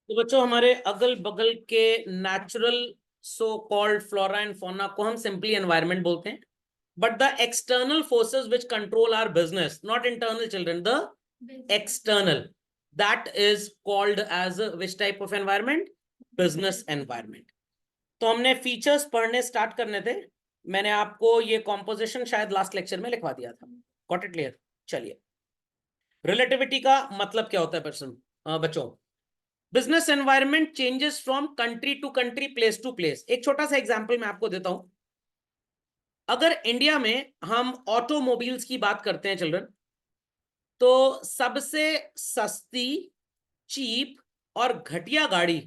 तो बच्चों हमारे अगल बगल के natural so called flora and fauna को हम सिंपली एनवायरनमेंट बोलते हैं. But the external forces which control our business, not internal children, the external, that is called as which type of environment? Business environment. तो हमने features पढ़ने start करने थे. मैंने आपको ये कॉम्पोजिशन शायद लास्ट लेक्चर में लिखवा दिया था. Got it clear? चलिए, रिलेटिविटी का मतलब क्या होता है पर्सन बच्चों? Business environment changes from country to country, place to place. एक छोटा सा एग्जांपल मैं आपको देता हूं. अगर इंडिया में हम ऑटोमोबाइल्स की बात करते हैं चिल्ड्रन, तो सबसे सस्ती, चीप और घटिया गाड़ी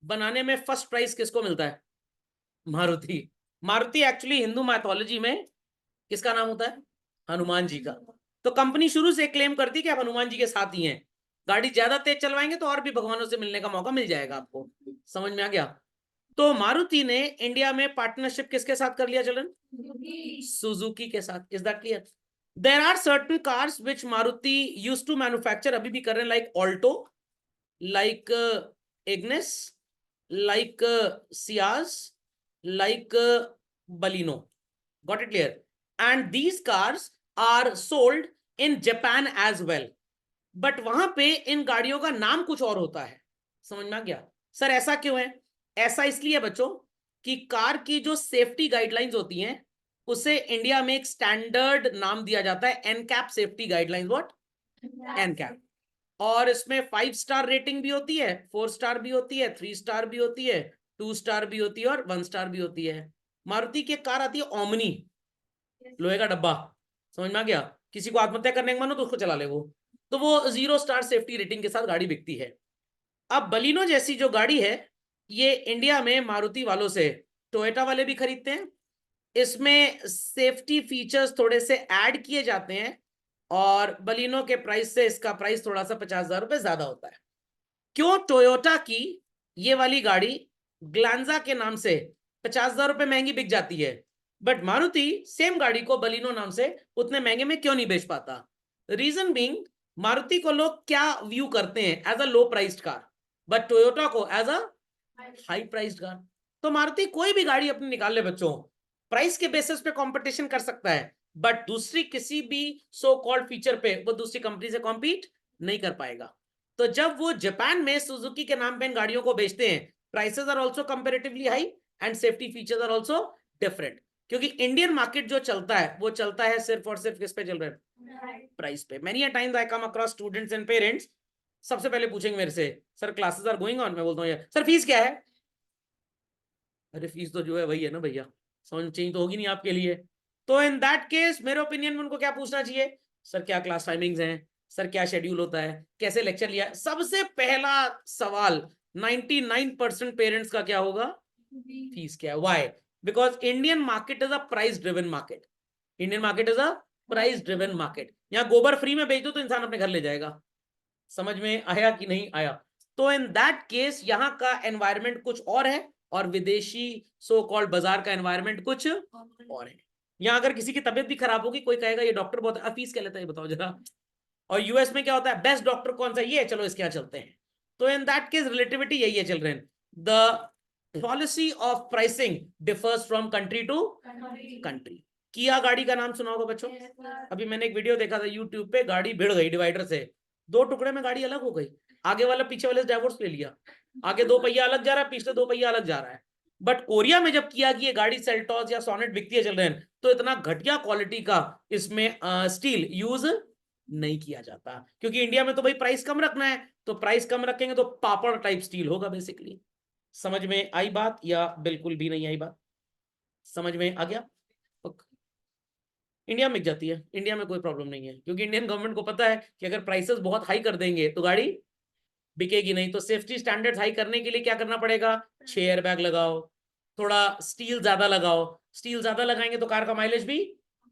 बनाने में फर्स्ट प्राइज किसको मिलता है? मारुति. मारुति एक्चुअली हिंदू मैथोलॉजी में किसका नाम होता है? हनुमान जी का. तो कंपनी शुरू से क्लेम करती है कि आप हनुमान जी के साथ ही हैं. गाड़ी ज्यादा तेज चलवाएंगे तो और भी भगवानों से मिलने का मौका मिल जाएगा आपको. समझ में आ गया? तो मारुति ने इंडिया में पार्टनरशिप किसके साथ कर लिया चिल्ड्रन? सुजुकी के साथ. Is that clear? There are certain cars which Maruti used to manufacture, अभी भी कर रहे हैं, like Alto, like Ignis, like Ciaz, like Baleno. Got it clear? And these cars are sold in Japan as well. But वहां पे इन गाड़ियों का नाम कुछ और होता है. समझ में आ गया? सर ऐसा क्यों है? ऐसा इसलिए बच्चों कि कार की जो सेफ्टी गाइडलाइंस होती हैं उसे इंडिया में एक स्टैंडर्ड नाम दिया जाता है, NCAP safety guidelines. What? NCAP. और इसमें 5 स्टार रेटिंग भी होती है, 4 स्टार भी होती है, 3 स्टार भी होती है, 2 स्टार भी होती है और 1 स्टार भी होती है. मारुति की कार आती है ओमनी, लोहे का डब्बा. समझ में आ गया? किसी को आत्महत्या करने का मन हो तो उसको चला ले वो. तो वो 0 स्टार सेफ्टी रेटिंग के साथ गाड़ी बिकती है. अब बलिनो जैसी जो गाड़ी है, ये इंडिया में मारुति वालों से टोयोटा वाले भी खरीदते हैं. इसमें सेफ्टी फीचर्स थोड़े से ऐड किए जाते हैं और बलिनो के प्राइस से इसका प्राइस थोड़ा सा 50,000 रुपए ज्यादा होता है. क्यों टोयोटा की ये वाली गाड़ी ग्लांजा के नाम से 50,000 रुपए महंगी बिक जाती है, बट मारुति सेम गाड़ी को बलिनो नाम से उतने महंगे में क्यों नहीं बेच पाता? रीजन बीइंग, मारुति को लोग क्या व्यू करते हैं? As a low priced car, but Toyota को as a high priced car. तो मारुति कोई भी गाड़ी अपनी निकाल ले बच्चों, प्राइस के बेसिस पे कंपटीशन कर सकता है, बट दूसरी किसी भी सो कॉल्ड फीचर पे वो दूसरी कंपनी से कॉम्पीट नहीं कर पाएगा. तो जब वो जापान में सुजुकी के नाम पे इन गाड़ियों को बेचते हैं, prices are also comparatively high and safety features are also different. क्योंकि इंडियन मार्केट जो चलता है वो चलता है सिर्फ और सिर्फ किस पे चल रहा है? प्राइस पे. Many a times I come across students and parents, सबसे पहले पूछेंगे मेरे से, sir classes are going on? मैं बोलता हूँ सर फीस क्या है? अरे फीस तो जो है वही है ना भैया, समझ चेंज तो होगी नहीं आपके लिए. तो इन दैट केस मेरे ओपिनियन में उनको क्या पूछना चाहिए? सर क्या क्लास टाइमिंग्स हैं, सर क्या शेड्यूल होता है, कैसे लेक्चर लिया? सबसे पहला सवाल 99% पेरेंट्स का क्या होगा? फीस क्या है. Why? Because Indian market is a price driven market. Indian market is a price driven market. यहाँ गोबर फ्री में बेच दो तो इंसान अपने घर ले जाएगा. समझ में आया कि नहीं आया? तो इन दैट केस यहाँ का एनवायरमेंट कुछ और है और विदेशी सो कॉल्ड बाजार का एनवायरमेंट कुछ और है. यहाँ अगर किसी की तबीयत भी खराब होगी, कोई कहेगा ये डॉक्टर बहुत फीस क्या लेता है बताओ जरा. और यूएस में क्या होता है? बेस्ट डॉक्टर कौन सा? ये चलो इसके यहाँ चलते हैं. तो इन दैट केस रिलेटिविटी यही है children. The policy of pricing differs from country to country. किया गाड़ी का नाम सुना होगा बच्चों. अभी मैंने एक वीडियो देखा था यूट्यूब पे, गाड़ी भिड़ गई डिवाइडर से, 2 टुकड़े में गाड़ी अलग हो गई. आगे वाला पीछे वाले से डाइवोर्स ले लिया. आगे 2 पहिया अलग जा रहा है, पिछले 2 पहिया अलग जा रहा है. बट कोरिया में जब किया कि ये गाड़ी सेल्टॉस या सोनेट बिकती है चल रहे हैं, तो इतना घटिया क्वालिटी का इसमें स्टील यूज नहीं किया जाता. क्योंकि इंडिया में तो भाई प्राइस कम रखना है, तो प्राइस कम रखेंगे तो पापड़ टाइप स्टील होगा बेसिकली. समझ में आई बात या बिल्कुल भी नहीं आई बात? समझ में आ गया? इंडिया में जाती है, इंडिया में कोई प्रॉब्लम नहीं है, क्योंकि इंडियन गवर्नमेंट को पता है कि अगर प्राइसेस बहुत हाई कर देंगे तो गाड़ी बिकेगी नहीं. तो सेफ्टी स्टैंडर्ड्स हाई करने के लिए क्या करना पड़ेगा? 6 एयरबैग लगाओ, थोड़ा स्टील ज्यादा लगाओ. स्टील ज्यादा लगाएंगे तो कार का माइलेज भी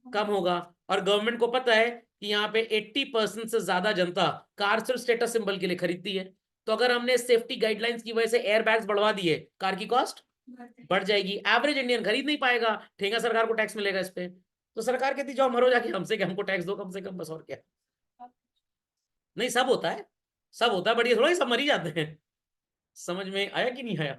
कम होगा. और गवर्नमेंट को पता है कि यहाँ पे 80% से ज्यादा जनता कार सिर्फ स्टेटस सिंबल के लिए खरीदती है. तो अगर हमने सेफ्टी गाइडलाइंस की वजह से एयरबैग्स बढ़वा दिए, कार की कॉस्ट बढ़ जाएगी. एवरेज इंडियन खरीद नहीं पाएगा, ठेंगा सरकार को टैक्स मिलेगा इस पे. तो सरकार कहती जाओ मरो जाके हमसे, कि हमको टैक्स दो कम से कम, बस और क्या. नहीं सब होता है, सब होता है, बढ़िया थोड़ा ही सब मर ही जाते हैं. समझ में आया कि नहीं आया?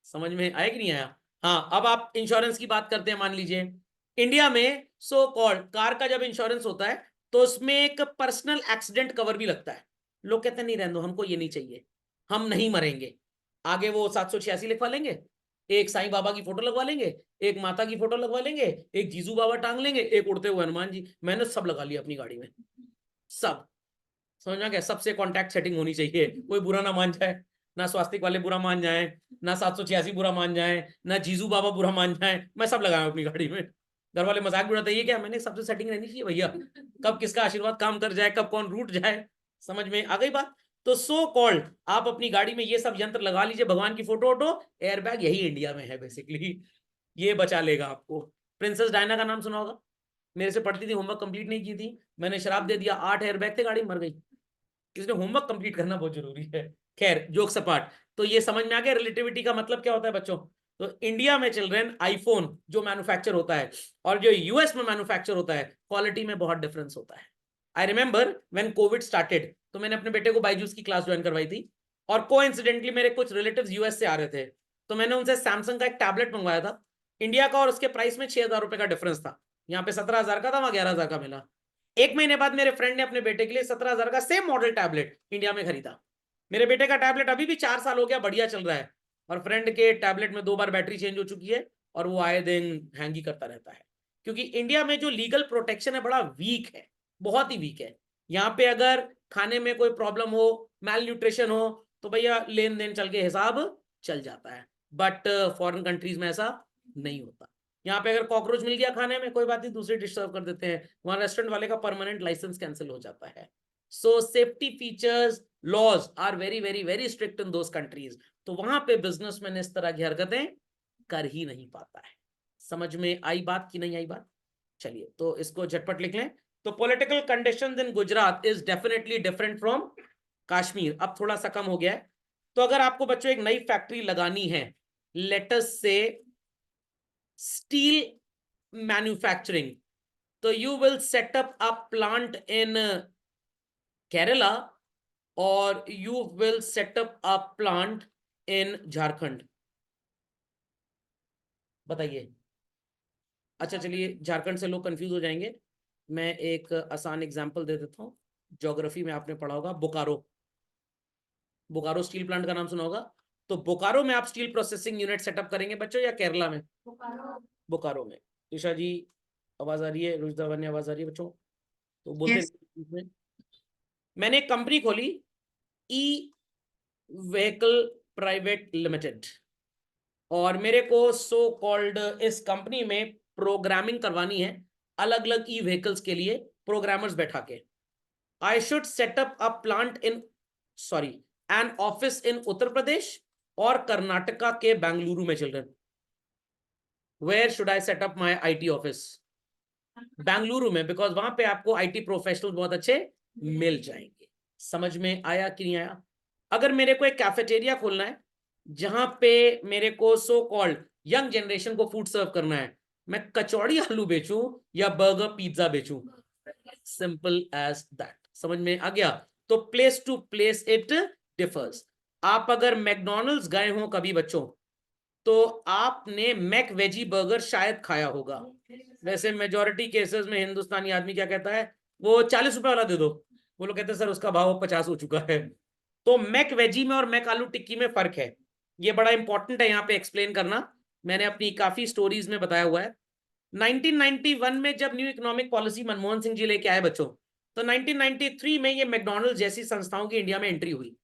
समझ में आया कि नहीं आया? हाँ, अब आप इंश्योरेंस की बात करते हैं। मान लीजिए इंडिया में सो कॉल्ड कार का जब इंश्योरेंस होता है तो उसमें एक पर्सनल एक्सीडेंट कवर भी लगता है। लोग कहते हैं नहीं रहने दो, हमको ये नहीं चाहिए, हम नहीं मरेंगे। आगे वो 786 लिखवा लेंगे, एक साईं बाबा की फोटो लगवा लेंगे, एक माता की फोटो लगवा लेंगे, एक जीजू बाबा टांग लेंगे, एक उड़ते हुए हनुमान जी। मैंने सब लगा लिया अपनी गाड़ी में, सब। समझना क्या, सबसे कॉन्टैक्ट सेटिंग होनी चाहिए, कोई बुरा ना मान जाए, ना स्वास्तिक वाले बुरा मान जाए, ना 786 बुरा मान जाए, ना जीजू बाबा बुरा मान जाए, मैं सब लगाया अपनी गाड़ी में। घर वाले मजाक भी उड़ाते, ये क्या, मैंने सबसे सेटिंग रहनी चाहिए भैया, कब किसका आशीर्वाद काम कर जाए, कब कौन रूठ जाए। समझ में आ गई बात? तो सो कॉल्ड आप अपनी गाड़ी में ये सब यंत्र लगा लीजिए, भगवान की फोटो वोटो, एयरबैग यही इंडिया में है बेसिकली, ये बचा लेगा आपको। प्रिंसेस डायना का नाम सुना होगा, मेरे से पढ़ती थी, होमवर्क कंप्लीट नहीं की थी, मैंने शराब दे दिया, 8 एयरबैग थे, गाड़ी मर गई। इसलिए होमवर्क कंप्लीट करना बहुत जरूरी है। खैर जोक सपाट, तो ये समझ में आ गया रिलेटिविटी का मतलब क्या होता है बच्चों। तो इंडिया में चिल्ड्रन आईफोन जो मैन्युफैक्चर होता है और जो यूएस में मैन्युफैक्चर होता है, क्वालिटी में बहुत डिफरेंस होता है। I remember when Covid started, तो मैंने अपने बेटे को बायजूस की क्लास ज्वाइन करवाई थी, और कोइंसिडेंटली मेरे कुछ रिलेटिव्स यूएस से आ रहे थे, तो मैंने उनसे सैमसंग का एक टैबलेट मंगवाया था इंडिया का, और उसके प्राइस में 6,000 रुपए का डिफरेंस था। यहाँ पे 17,000 का था, वहां 11,000 का मिला। एक महीने बाद मेरे फ्रेंड ने अपने बेटे के लिए 17,000 का सेम मॉडल टैबलेट इंडिया में खरीदा। मेरे बेटे का टैबलेट अभी भी 4 साल हो गया, बढ़िया चल रहा है, और फ्रेंड के टैबलेट में 2 बार बैटरी चेंज हो चुकी है, और वो आए दिन हैंग ही करता रहता है। क्योंकि इंडिया में जो लीगल प्रोटेक्शन है बड़ा वीक है, बहुत ही वीक है। यहाँ पे अगर खाने में कोई प्रॉब्लम हो, मैल न्यूट्रिशन हो, तो भैया लेन देन चल के हिसाब चल जाता है। बट फॉरेन कंट्रीज में ऐसा नहीं होता। यहाँ पे अगर कॉकरोच मिल गया खाने में, कोई बात नहीं, दूसरी डिश सर्व कर देते हैं, वहां रेस्टोरेंट वाले का परमानेंट लाइसेंस कैंसिल हो जाता है। So safety features laws are very very very strict in those countries. तो वहां पे बिजनेसमैन इस तरह की हरकतें कर ही नहीं पाता है। समझ में आई बात कि नहीं आई बात? चलिए तो इसको झटपट लिख लें। तो political conditions in Gujarat is definitely different from Kashmir. अब थोड़ा सा कम हो गया है। तो अगर आपको बच्चों एक नई फैक्ट्री लगानी है, लेटस से स्टील मैन्युफैक्चरिंग, तो you will set up a plant in Kerala और you will set up a plant in Jharkhand. बताइए। अच्छा चलिए, झारखंड से लोग कंफ्यूज हो जाएंगे, मैं एक आसान एग्जांपल दे देता हूँ। ज्योग्राफी में आपने पढ़ा होगा बोकारो, बोकारो स्टील प्लांट का नाम सुना होगा। तो बोकारो में आप स्टील प्रोसेसिंग यूनिट सेटअप करेंगे बच्चों, या केरला में? बोकारो में। ईशा जी आवाज आ रही है, रुजदा ने आवाज आ रही है बच्चों, तो बोलते Yes. हैं। मैंने एक कंपनी खोली, ई व्हीकल प्राइवेट लिमिटेड, और मेरे को सो कॉल्ड इस कंपनी में प्रोग्रामिंग करवानी है अलग अलग ई व्हीकल्स के लिए, प्रोग्रामर्स बैठा के। I should set up a plant in, sorry, an office in Uttar Pradesh और कर्नाटका के बेंगलुरु में। Children, where should I set up my IT office? Bengaluru में, बिकॉज वहां पे आपको आईटी प्रोफेशनल बहुत अच्छे मिल जाएंगे। समझ में आया कि नहीं आया? अगर मेरे को एक कैफेटेरिया खोलना है जहां पे मेरे को सो कॉल्ड यंग जनरेशन को फूड सर्व करना है, मैं कचौड़ी आलू बेचूं या बर्गर पिज्जा बेचूं? Simple as that. समझ में आ गया? तो place to place it differs. आप अगर मैकडोनल्ड्स गए हो कभी बच्चों, तो आपने मैक वेजी बर्गर शायद खाया होगा। वैसे मेजोरिटी केसेस में हिंदुस्तानी आदमी क्या कहता है, वो 40 रुपए वाला दे दो, वो लोग कहते हैं सर उसका भाव 50 हो चुका है। तो मैक वेजी में और मैक आलू टिक्की में फर्क है, ये बड़ा इंपॉर्टेंट है यहाँ पे एक्सप्लेन करना। मैंने अपनी काफी स्टोरीज में बताया हुआ है। 1991 में जब new economic policy Manmohan Singh ji लेके आए बच्चों, तो 1993 में ये मैकडोनल्ड्स जैसी संस्थाओं की इंडिया में एंट्री हुई,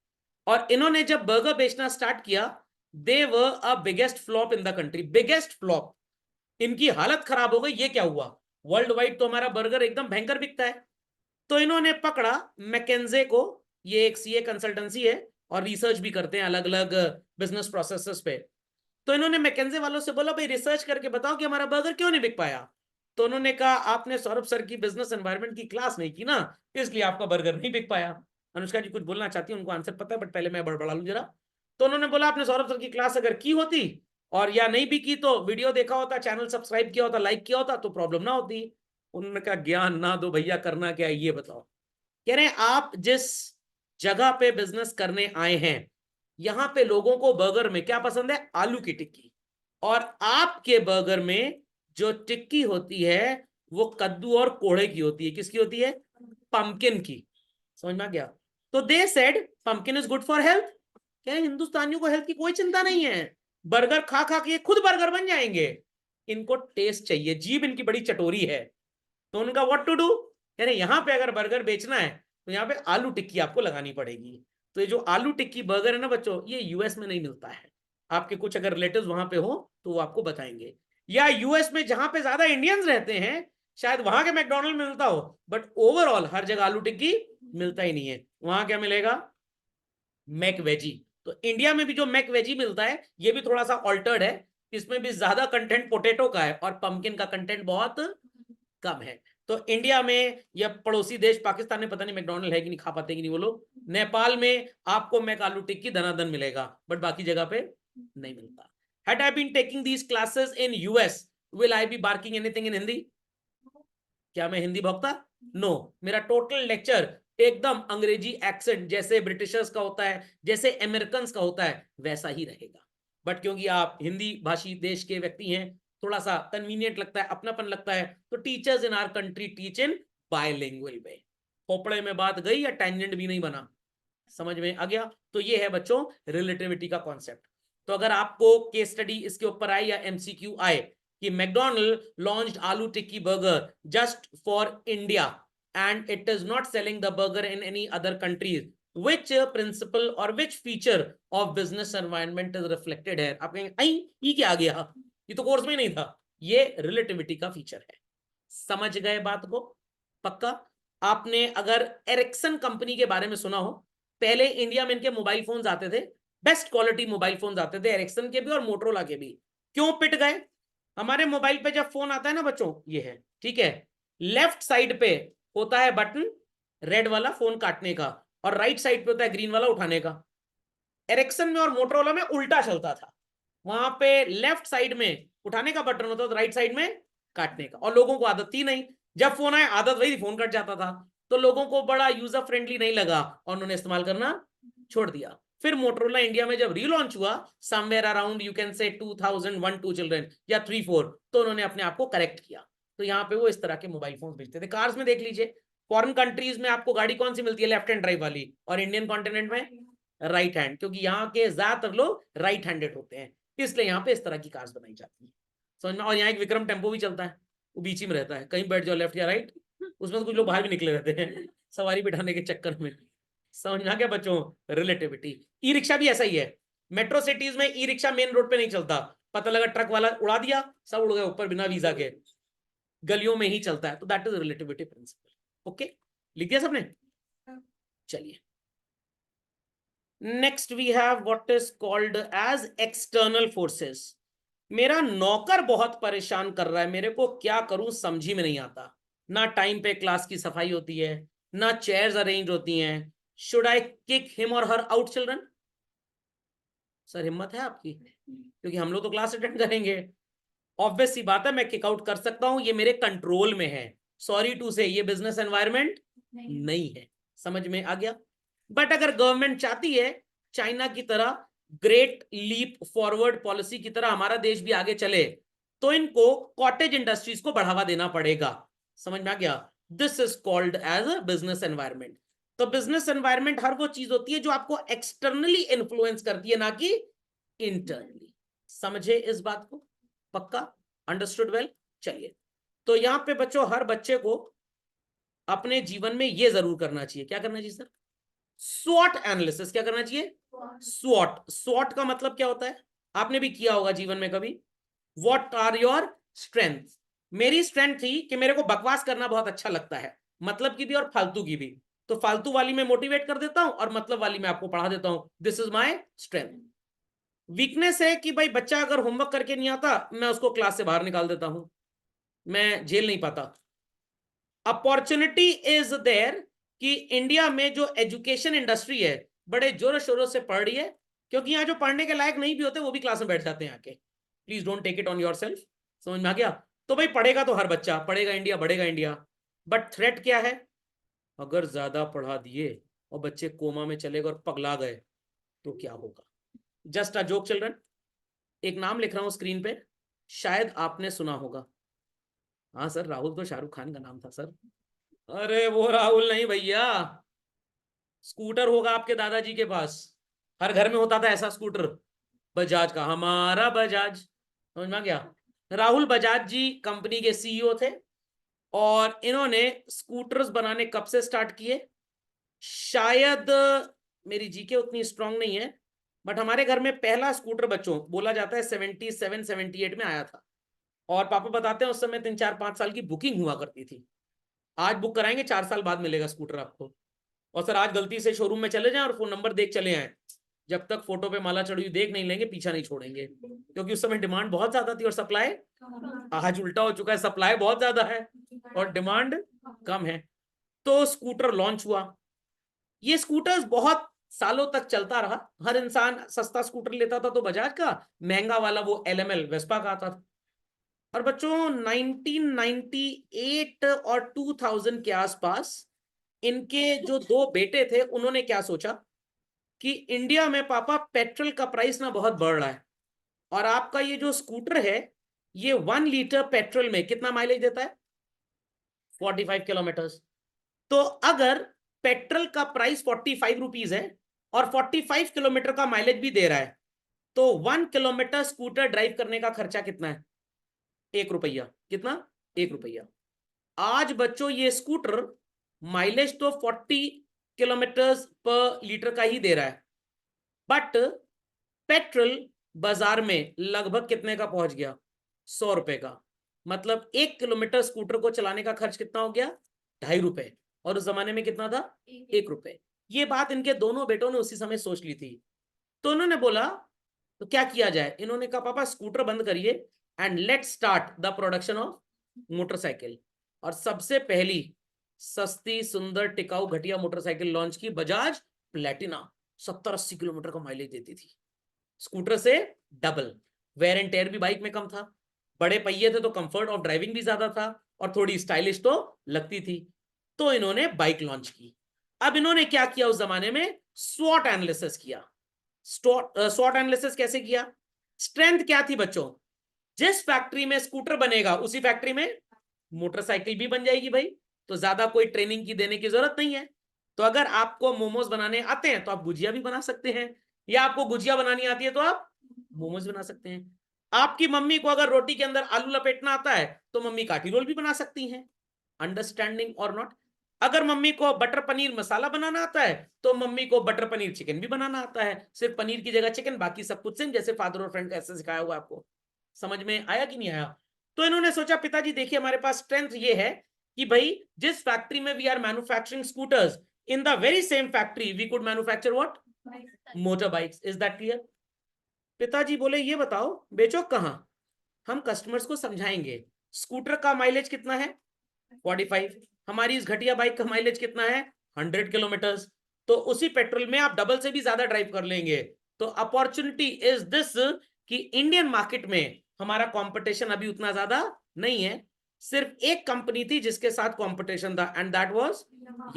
और इन्होंने जब बर्गर बेचना स्टार्ट किया, they were a biggest flop in the country, biggest flop. इनकी हालत खराब हो गई, ये क्या हुआ, वर्ल्ड वाइड तो हमारा बर्गर एकदम भयंकर बिकता है। तो इन्होंने पकड़ा मैकेंजे को, ये एक सीए कंसल्टेंसी है और रिसर्च भी करते हैं अलग अलग बिजनेस प्रोसेसेस पे। तो इन्होंने मैकेंजे वालों से बोला भाई रिसर्च करके बताओ कि हमारा बर्गर क्यों नहीं बिक पाया। तो उन्होंने कहा आपने सौरभ सर की बिजनेस एनवायरनमेंट की क्लास नहीं की ना, इसलिए आपका बर्गर नहीं बिक पाया। अनुष्का जी कुछ बोलना चाहती है, उनको आंसर पता है, बट पहले मैं बड़बड़ा लूं जरा। तो उन्होंने बोला आपने सौरभ सर की क्लास अगर की होती, और या नहीं भी की तो वीडियो देखा होता, चैनल सब्सक्राइब किया होता, लाइक किया होता, तो प्रॉब्लम ना होती। उन्होंने कहा ज्ञान ना दो भैया, करना क्या है ये बताओ। कह रहे हैं आप जिस जगह पे बिजनेस करने आए हैं यहाँ पे लोगों को बर्गर में क्या पसंद है? आलू की टिक्की। और आपके बर्गर में जो टिक्की होती है वो कद्दू और कोहड़े की होती है। किसकी होती है? पंपकिन की। समझ में आ गया? तो they said pumpkin is good for health. क्या हिंदुस्तानियों को हेल्थ की कोई चिंता नहीं है? बर्गर खा खा के खुद बर्गर बन जाएंगे। इनको टेस्ट चाहिए, जीभ इनकी बड़ी चटोरी है। तो उनका व्हाट टू डू, यानी यहां पे अगर बर्गर बेचना है तो यहाँ पे आलू टिक्की आपको लगानी पड़ेगी। तो ये जो आलू टिक्की बर्गर है ना बच्चों, ये यूएस में नहीं मिलता है। आपके कुछ अगर रिलेटिव्स वहां पे हो तो वो आपको बताएंगे। या यूएस में जहां पे ज्यादा इंडियंस रहते हैं शायद वहां के मैकडोनल्ड मिलता हो, बट ओवरऑल हर जगह आलू टिक्की मिलता ही नहीं है। वहां क्या मिलेगा? Mac veggie. तो इंडिया में भी जो मैक वेजी मिलता है ये भी थोड़ा सा ऑल्टर्ड है। इसमें भी ज्यादा कंटेंट पोटैटो का है और पंपकिन का कंटेंट बहुत कम है। तो इंडिया में या पड़ोसी देश पाकिस्तान में पता नहीं मैकडोनल्ड है कि नहीं, खा पाते कि नहीं वो लोग। नेपाल में आपको मैक आलू टिक्की दनादन मिलेगा, बट बाकी जगह पे नहीं मिलता। Had I been taking these classes in US, will I be barking anything in Hindi? क्या मैं हिंदी भोंकता? नो। मेरा टोटल लेक्चर एकदम अंग्रेजी एक्सेंट जैसे ब्रिटिशर्स का होता है, जैसे अमेरिकन का होता है, वैसा ही रहेगा। बट क्योंकि आप हिंदी भाषी देश के व्यक्ति हैं, थोड़ा सा कन्वीनियंट लगता है, अपनापन लगता है, तो teachers in our country teach in bilingual way. खोपड़े में बात गई या टेंजेंट भी नहीं बना? समझ में आ गया? तो ये है बच्चों रिलेटिविटी का कॉन्सेप्ट। तो अगर आपको केस स्टडी इसके ऊपर आए या एमसीक्यू आए कि McDonald launched aloo tikki burger just for India and it is not selling the burger in any other countries, which principle or which feature of business environment is reflected है? आप कहेंगे आई ये क्या आ गया, ये तो कोर्स में नहीं था। ये रिलेटिविटी का फीचर है। समझ गए बात को? पक्का? आपने अगर एरिक्सन कंपनी के बारे में सुना हो, पहले इंडिया में इनके मोबाइल फोन्स आते थे, बेस्ट क्वालिटी मोबाइल फोन्स आते थे, एरिक्सन के भी और मोटरोला के भी। क्यों पिट गए? हमारे मोबाइल पे जब फोन आता है ना बच्चों, ये है ठीक है, लेफ्ट साइड पे होता है बटन रेड वाला फोन काटने का, और राइट साइड पे होता है ग्रीन वाला उठाने का। एरिक्सन में और मोटरोला में उल्टा चलता था। वहां पे लेफ्ट साइड में उठाने का बटन होता था, राइट साइड में काटने का। और लोगों को आदत थी नहीं, जब फोन आया आदत वही थी, फोन कट जाता था। तो लोगों को बड़ा यूजर फ्रेंडली नहीं लगा और उन्होंने इस्तेमाल करना छोड़ दिया। फिर मोटरोला इंडिया में जब रीलॉन्च हुआ somewhere around you can say 2001 2 children या 3-4, तो उन्होंने अपने आप को करेक्ट किया। तो यहाँ पे वो इस तरह के मोबाइल फोन बेचते थे। कार्स में देख लीजिए, फॉरेन कंट्रीज में आपको गाड़ी कौन सी मिलती है? लेफ्ट हैंड ड्राइव वाली, और इंडियन कॉन्टिनेंट में राइट हैंड, क्योंकि यहाँ के ज्यादातर लोग राइट हैंडेड होते हैं, इसलिए यहाँ पे इस तरह की कार्स बनाई जाती है। समझ में? और यहाँ एक विक्रम टेम्पो भी चलता है, वो बीच ही में रहता है, कहीं बैठ जाओ लेफ्ट या राइट, उसमें तो कुछ लोग बाहर भी निकले रहते हैं सवारी बिठाने के चक्कर में। समझ में आ गया बच्चों? रिलेटिविटी। ई रिक्शा भी ऐसा ही है। मेट्रो सिटीज में ई रिक्शा मेन रोड पे नहीं चलता, पता लगा ट्रक वाला उड़ा दिया, सब उड़ गए ऊपर बिना वीजा के, गलियों में ही चलता है। तो that is relativity principle. Okay, लिख दिया सबने? चलिए, next we have what is called as external forces. मेरा नौकर बहुत परेशान कर रहा है, मेरे को क्या करूं समझ ही में नहीं आता। ना टाइम पे क्लास की सफाई होती है, ना चेयर्स अरेंज होती हैं। शुड आई किक हिम और हर आउट चिल्ड्रन? सर हिम्मत है आपकी? क्योंकि हम लोग तो क्लास अटेंड करेंगे। ऑब्वियस सी बात है, मैं किक आउट कर सकता हूं, ये मेरे कंट्रोल में है। सॉरी टू से ये बिजनेस एनवायरनमेंट नहीं है। समझ में आ गया? बट अगर गवर्नमेंट चाहती है चाइना की तरह ग्रेट लीप फॉरवर्ड पॉलिसी की तरह हमारा देश भी आगे चले, तो इनको कॉटेज इंडस्ट्रीज को बढ़ावा देना पड़ेगा। समझ में आ गया? This is called as a business environment. तो बिजनेस एनवायरनमेंट हर वो चीज होती है जो आपको एक्सटर्नली इन्फ्लुएंस करती है, ना कि इंटरनली। समझे इस बात को? पक्का? Understood well? चलिए, तो यहां पे बच्चों हर बच्चे को अपने जीवन में यह जरूर करना चाहिए। क्या करना चाहिए सर? स्वॉट एनालिसिस। क्या करना चाहिए? स्वॉट। स्वॉट का मतलब क्या होता है? आपने भी किया होगा जीवन में कभी। What are your strength? मेरी स्ट्रेंथ थी कि मेरे को बकवास करना बहुत अच्छा लगता है, मतलब की भी और फालतू की भी। तो फालतू वाली में मोटिवेट कर देता हूं और मतलब वाली में आपको पढ़ा देता हूं। This is my strength. Weakness है कि भाई बच्चा अगर होमवर्क करके नहीं आता, मैं उसको क्लास से बाहर निकाल देता हूं, मैं झेल नहीं पाता। अपॉर्चुनिटी इज देयर कि इंडिया में जो एजुकेशन इंडस्ट्री है बड़े जोरों शोरों से पढ़ रही है, क्योंकि यहाँ जो पढ़ने के लायक नहीं भी होते वो भी क्लास में बैठ जाते हैं आके। Please don't take it on yourself. समझ में आ गया? तो भाई पढ़ेगा तो हर बच्चा पढ़ेगा, इंडिया बढ़ेगा इंडिया। बट थ्रेट क्या है? अगर ज्यादा पढ़ा दिए और बच्चे कोमा में चले गए और पगला गए तो क्या होगा? Just a joke children. एक नाम लिख रहा हूं स्क्रीन पे, शायद आपने सुना होगा। हाँ सर, राहुल तो शाहरुख खान का नाम था सर। अरे वो राहुल नहीं भैया, स्कूटर होगा आपके दादाजी के पास, हर घर में होता था ऐसा स्कूटर, बजाज का, हमारा बजाज, समझ में आ गया। राहुल बजाज जी कंपनी के सीईओ थे, और इन्होंने स्कूटर्स बनाने कब से स्टार्ट किए, शायद मेरी जीके उतनी स्ट्रांग नहीं है, बट हमारे घर में पहला स्कूटर बच्चों बोला जाता है 77-78 में आया था। और पापा बताते हैं उस समय 3-4-5 साल की बुकिंग हुआ करती थी। आज बुक कराएंगे 4 साल बाद मिलेगा स्कूटर आपको। और सर आज गलती से शोरूम में चले जाएं और फोन नंबर देख चले आए, जब तक फोटो पे माला चढ़ी हुई देख नहीं लेंगे पीछा नहीं छोड़ेंगे, क्योंकि उस समय डिमांड बहुत ज्यादा थी और सप्लाई, आज उल्टा हो चुका है, सप्लाई बहुत ज्यादा है और डिमांड कम है। तो स्कूटर लॉन्च हुआ, ये स्कूटर्स बहुत सालों तक चलता रहा, हर इंसान सस्ता स्कूटर लेता था तो बजाज का, महंगा वाला वो एलएमएल वेस्पा का आता था। और बच्चों 1998 और 2000 के आसपास इनके जो दो बेटे थे उन्होंने क्या सोचा कि इंडिया में पापा पेट्रोल का प्राइस ना बहुत बढ़ रहा है, और आपका ये जो स्कूटर है ये 1 लीटर पेट्रोल में कितना माइलेज देता है, 45 किलोमीटर्स। तो अगर पेट्रोल का प्राइस 45 रुपीज है और 45 किलोमीटर का माइलेज भी दे रहा है, तो 1 किलोमीटर स्कूटर ड्राइव करने का खर्चा कितना है, 1 रुपया। कितना, 1 रुपया। आज बच्चों ये स्कूटर माइलेज तो 40 किलोमीटर पर लीटर का ही दे रहा है, बट पेट्रोल बाजार में लगभग कितने का पहुंच गया, 100 रुपए का। मतलब 1 किलोमीटर स्कूटर को चलाने का खर्च कितना हो गया, 2.5 रुपए, और उस जमाने में कितना था, 1 रुपए। ये बात इनके दोनों बेटों ने उसी समय सोच ली थी। तो उन्होंने बोला तो क्या किया जाए, इन्होंने कहा पापा स्कूटर बंद करिए and let start the production of motorcycle. और सबसे पहली सस्ती सुंदर टिकाऊ घटिया मोटरसाइकिल लॉन्च की, बजाज प्लेटिना। 70-80 किलोमीटर का माइलेज देती थी, स्कूटर से डबल। वेयर एंड टेयर भी बाइक में कम था, बड़े पहिए थे तो कंफर्ट ऑफ ड्राइविंग भी ज्यादा था, और थोड़ी स्टाइलिश तो लगती थी। तो इन्होंने बाइक लॉन्च की। अब इन्होंने क्या किया उस जमाने में, स्वॉट एनालिसिस किया। स्वॉट एनालिसिस कैसे किया, स्ट्रेंथ क्या थी बच्चों, जिस फैक्ट्री में स्कूटर बनेगा उसी फैक्ट्री में मोटरसाइकिल भी बन जाएगी भाई, तो ज्यादा कोई ट्रेनिंग की देने की जरूरत नहीं है। तो अगर आपको मोमोज बनाने आते हैं तो आप गुजिया भी बना सकते हैं, या आपको गुजिया बनानी आती है तो आप मोमोज बना सकते हैं। आपकी मम्मी को अगर रोटी के अंदर आलू लपेटना आता है तो मम्मी काठी रोल भी बना सकती हैं, अंडरस्टैंडिंग और नॉट। अगर मम्मी को बटर पनीर मसाला बनाना आता है तो मम्मी को बटर पनीर चिकन भी बनाना आता है, सिर्फ पनीर की जगह चिकन, बाकी सब कुछ सेम, जैसे फादर और फ्रेंड का ऐसे सिखाया हुआ आपको। समझ में आया कि नहीं आया। तो इन्होंने सोचा पिताजी देखिए हमारे पास स्ट्रेंथ ये है कि भाई जिस फैक्ट्री में we are manufacturing scooters, in the very same factory we could manufacture what, motorbikes. Is that clear. पिताजी बोले ये बताओ बेचो कहां, हम कस्टमर्स को समझाएंगे। स्कूटर का माइलेज कितना है, 45, हमारी इस घटिया बाइक का माइलेज कितना है, 100 किलोमीटर। तो उसी पेट्रोल में आप डबल से भी ज्यादा ड्राइव कर लेंगे। तो अपॉर्चुनिटी इज दिस कि इंडियन मार्केट में हमारा कंपटीशन अभी उतना ज्यादा नहीं है, सिर्फ एक कंपनी थी जिसके साथ कंपटीशन था, एंड दैट वाज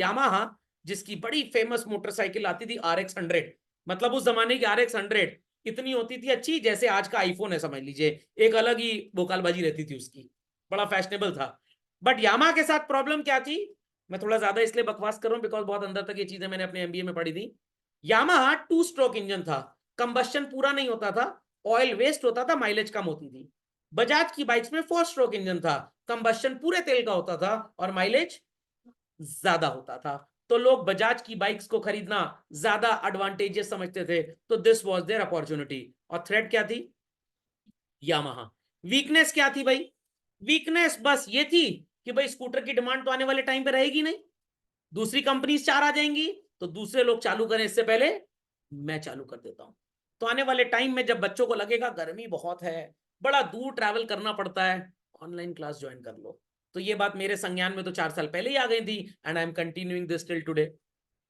यामाहा, जिसकी बड़ी फेमस मोटरसाइकिल आती थी RX 100। मतलब उस जमाने की RX 100 इतनी होती थी अच्छी जैसे आज का आईफोन है, समझ लीजिए, एक अलग ही बोकालबाजी रहती थी उसकी, बड़ा फैशनेबल था। बट यामा के साथ प्रॉब्लम क्या थी, मैं थोड़ा ज्यादा इसलिए बकवास कर रहा हूं बिकॉज बहुत अंदर तक ये चीजें मैंने अपने MBA में पढ़ी थी। यामाहा 2 स्ट्रोक इंजन था, कंबस्शन पूरा नहीं होता था, ऑयल वेस्ट होता था, माइलेज कम होती थी। बजाज की बाइक्स में 4 स्ट्रोक इंजन था, कंबस्शन पूरे तेल का होता था और माइलेज ज्यादा होता था। तो लोग बजाज की बाइक्स को खरीदना ज्यादा एडवांटेजेस समझते थे। तो दिस वाज देयर अपॉर्चुनिटी। और थ्रेट क्या थी, यामाहा। वीकनेस क्या थी भाई, वीकनेस बस ये थी कि भाई स्कूटर की डिमांड तो आने वाले टाइम पे रहेगी नहीं, दूसरी कंपनी 4 आ जाएंगी, तो दूसरे लोग चालू करें इससे पहले मैं चालू कर देता हूं। तो आने वाले टाइम में जब बच्चों को लगेगा गर्मी बहुत है, बड़ा दूर ट्रैवल करना पड़ता है, ऑनलाइन क्लास ज्वाइन कर लो। तो ये बात मेरे संज्ञान में तो 4 साल पहले ही आ गई थी, and I am continuing this till today.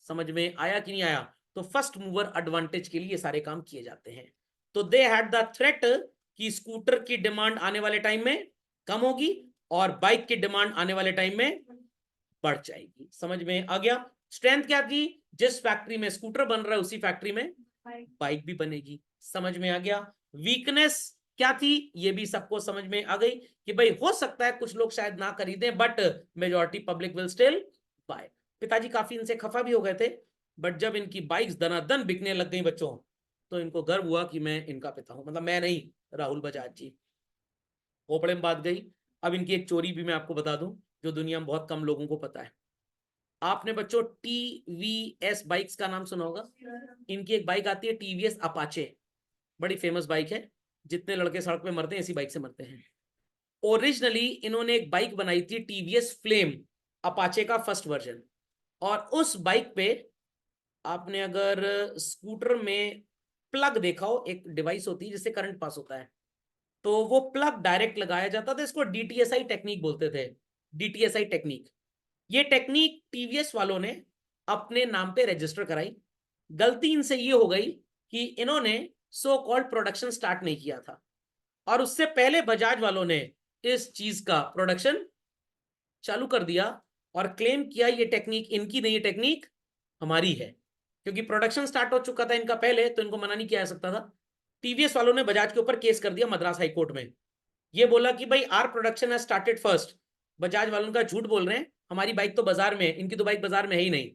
समझ में आया कि नहीं आया। तो फर्स्ट मूवर एडवांटेज के लिए सारे काम किए जाते हैं। तो दे हैड द थ्रेट कि स्कूटर की डिमांड आने वाले टाइम में कम होगी और बाइक की डिमांड आने वाले टाइम में बढ़ जाएगी। समझ में आ गया। स्ट्रेंथ क्या थी, जिस फैक्ट्री में स्कूटर बन रहा है उसी फैक्ट्री में बाइक भी बनेगी। समझ में आ गया। वीकनेस क्या थी ये भी सबको समझ में आ गई कि भाई हो सकता है कुछ लोग शायद ना खरीदें but majority public will still buy. पिताजी काफी इनसे खफा भी हो गए थे, बट जब इनकी बाइक्स दनादन बिकने लग गई बच्चों, तो इनको गर्व हुआ कि मैं इनका पिता हूं, मतलब मैं नहीं, राहुल बजाज जी। खोपड़े में बात गई। अब इनकी एक चोरी भी मैं आपको बता दूं जो दुनिया में बहुत कम लोगों को पता है। आपने बच्चों टीवीएस बाइक्स का नाम सुना होगा। इनकी एक बाइक आती है टीवीएस अपाचे, बड़ी फेमस बाइक है। जितने लड़के सड़क पे मरते हैं ऐसी बाइक से मरते हैं। ओरिजिनली इन्होंने एक बाइक बनाई थी टीवीएस फ्लेम, अपाचे का फर्स्ट वर्जन। और उस बाइक पे आपने अगर स्कूटर में प्लग देखा हो, एक डिवाइस होती है जिससे करंट पास होता है, तो वो प्लग डायरेक्ट लगाया जाता था। इसको डीटीएसआई टेक्निक बोलते थे, डीटीएसआई टेक्निक। ये टेक्निक टीवीएस वालों ने अपने नाम पे रजिस्टर कराई। गलती इनसे ये हो गई कि इन्होंने सो कॉल्ड प्रोडक्शन स्टार्ट नहीं किया था, और उससे पहले बजाज वालों ने इस चीज का प्रोडक्शन चालू कर दिया और क्लेम किया ये टेक्निक इनकी नहीं, ये टेक्निक हमारी है। क्योंकि प्रोडक्शन स्टार्ट हो चुका था इनका पहले, तो इनको मना नहीं किया जा सकता था। टीवीएस वालों ने बजाज के ऊपर केस कर दिया मद्रास हाई कोर्ट में। ये बोला कि भाई our production has started first, Bajaj वालों का झूठ बोल रहे हैं, हमारी बाइक तो बाजार में है, इनकी तो बाइक बाजार में है ही नहीं।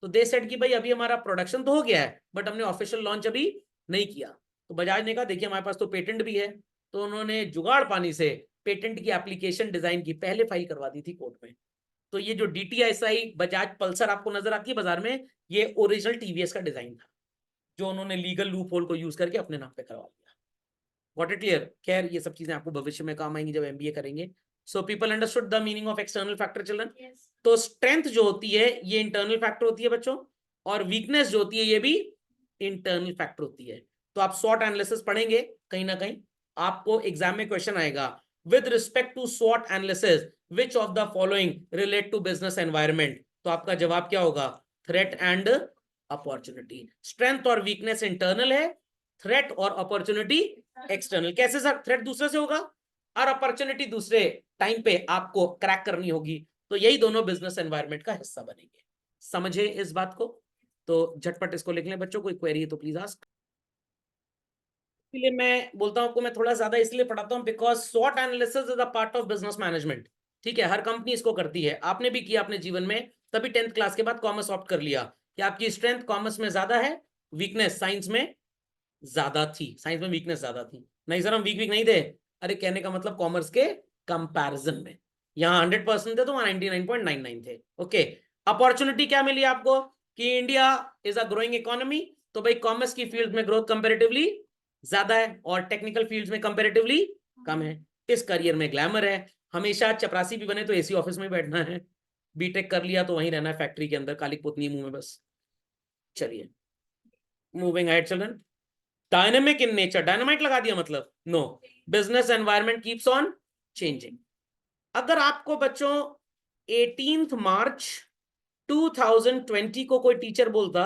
तो दे सेड कि भाई अभी हमारा प्रोडक्शन तो हो गया है बट हमने ऑफिशियल लॉन्च अभी नहीं किया। तो बजाज ने कहा देखिए हमारे पास तो पेटेंट भी है। तो उन्होंने जुगाड़ पानी से पेटेंट की एप्लीकेशन डिजाइन की पहले फाइल करवा दी थी कोर्ट में। तो ये जो डीटीआईएसआई बजाज पल्सर आपको नजर आती है बाजार में, ये ओरिजिनल टीवीएस का डिजाइन था जो उन्होंने लीगल लूप होल को यूज करके अपने नाम पे करवा लिया। Got it clear. खैर ये सब चीजें आपको भविष्य में काम आएंगी जब एमबीए करेंगे। So people understood the meaning of external factor children. तो स्ट्रेंथ जो होती है ये इंटरनल फैक्टर होती है बच्चों, और वीकनेस जो होती है ये भी इंटरनल फैक्टर होती है। तो आप स्वॉट एनालिसिस पढ़ेंगे कहीं ना कहीं, आपको एग्जाम में क्वेश्चन आएगा विद रिस्पेक्ट टू स्वॉट analysis which of the following relate to business environment. तो आपका जवाब क्या होगा, थ्रेट एंड अपॉर्चुनिटी। स्ट्रेंथ और वीकनेस इंटरनल है, थ्रेट और अपॉर्चुनिटी एक्सटर्नल। कैसे सर, थ्रेट दूसरे से होगा और अपॉर्चुनिटी दूसरे टाइम पे आपको क्रैक करनी होगी। तो यही दोनों बिजनेस एनवायरनमेंट का हिस्सा बनेंगे। समझे इस बात को। तो झटपट इसको लिख लें बच्चों, कोई क्वेरी है तो प्लीज आस्क। इसलिए मैं बोलता हूं आपको, मैं थोड़ा ज्यादा इसलिए पढ़ाता हूं बिकॉज स्वॉट analysis is a part of business management. ठीक है, हर कंपनी इसको करती है, आपने भी किया अपने जीवन में, तभी 10th क्लास के बाद कॉमर्स ऑप्ट कर लिया कि आपकी स्ट्रेंथ कॉमर्स में ज्यादा है, वीकनेस साइंस में ज्यादा थी, साइंस में वीकनेस ज्यादा थी। नहीं सर हम वीक वीक नहीं थे, अरे कहने का मतलब कॉमर्स के कंपैरिजन में यहाँ 100% थे तो वहां 99.99 थे। ओके, अपॉर्चुनिटी क्या मिली आपको कि India is a growing economy, तो भाई कॉमर्स की फील्ड में ग्रोथ कंपेरेटिवली ज्यादा है और टेक्निकल फील्ड्स में कंपेरेटिवली कम है। इस करियर में ग्लैमर है, हमेशा चपरासी भी बने तो एसी ऑफिस में बैठना है, बीटेक कर लिया तो वहीं रहना है फैक्ट्री के अंदर, काली पुतनी मुंह में बस। चलिए moving ahead children. Dynamic in nature, dynamite लगा दिया मतलब no, business environment keeps on changing. अगर आपको बच्चों 18 मार्च 2020 को कोई टीचर बोलता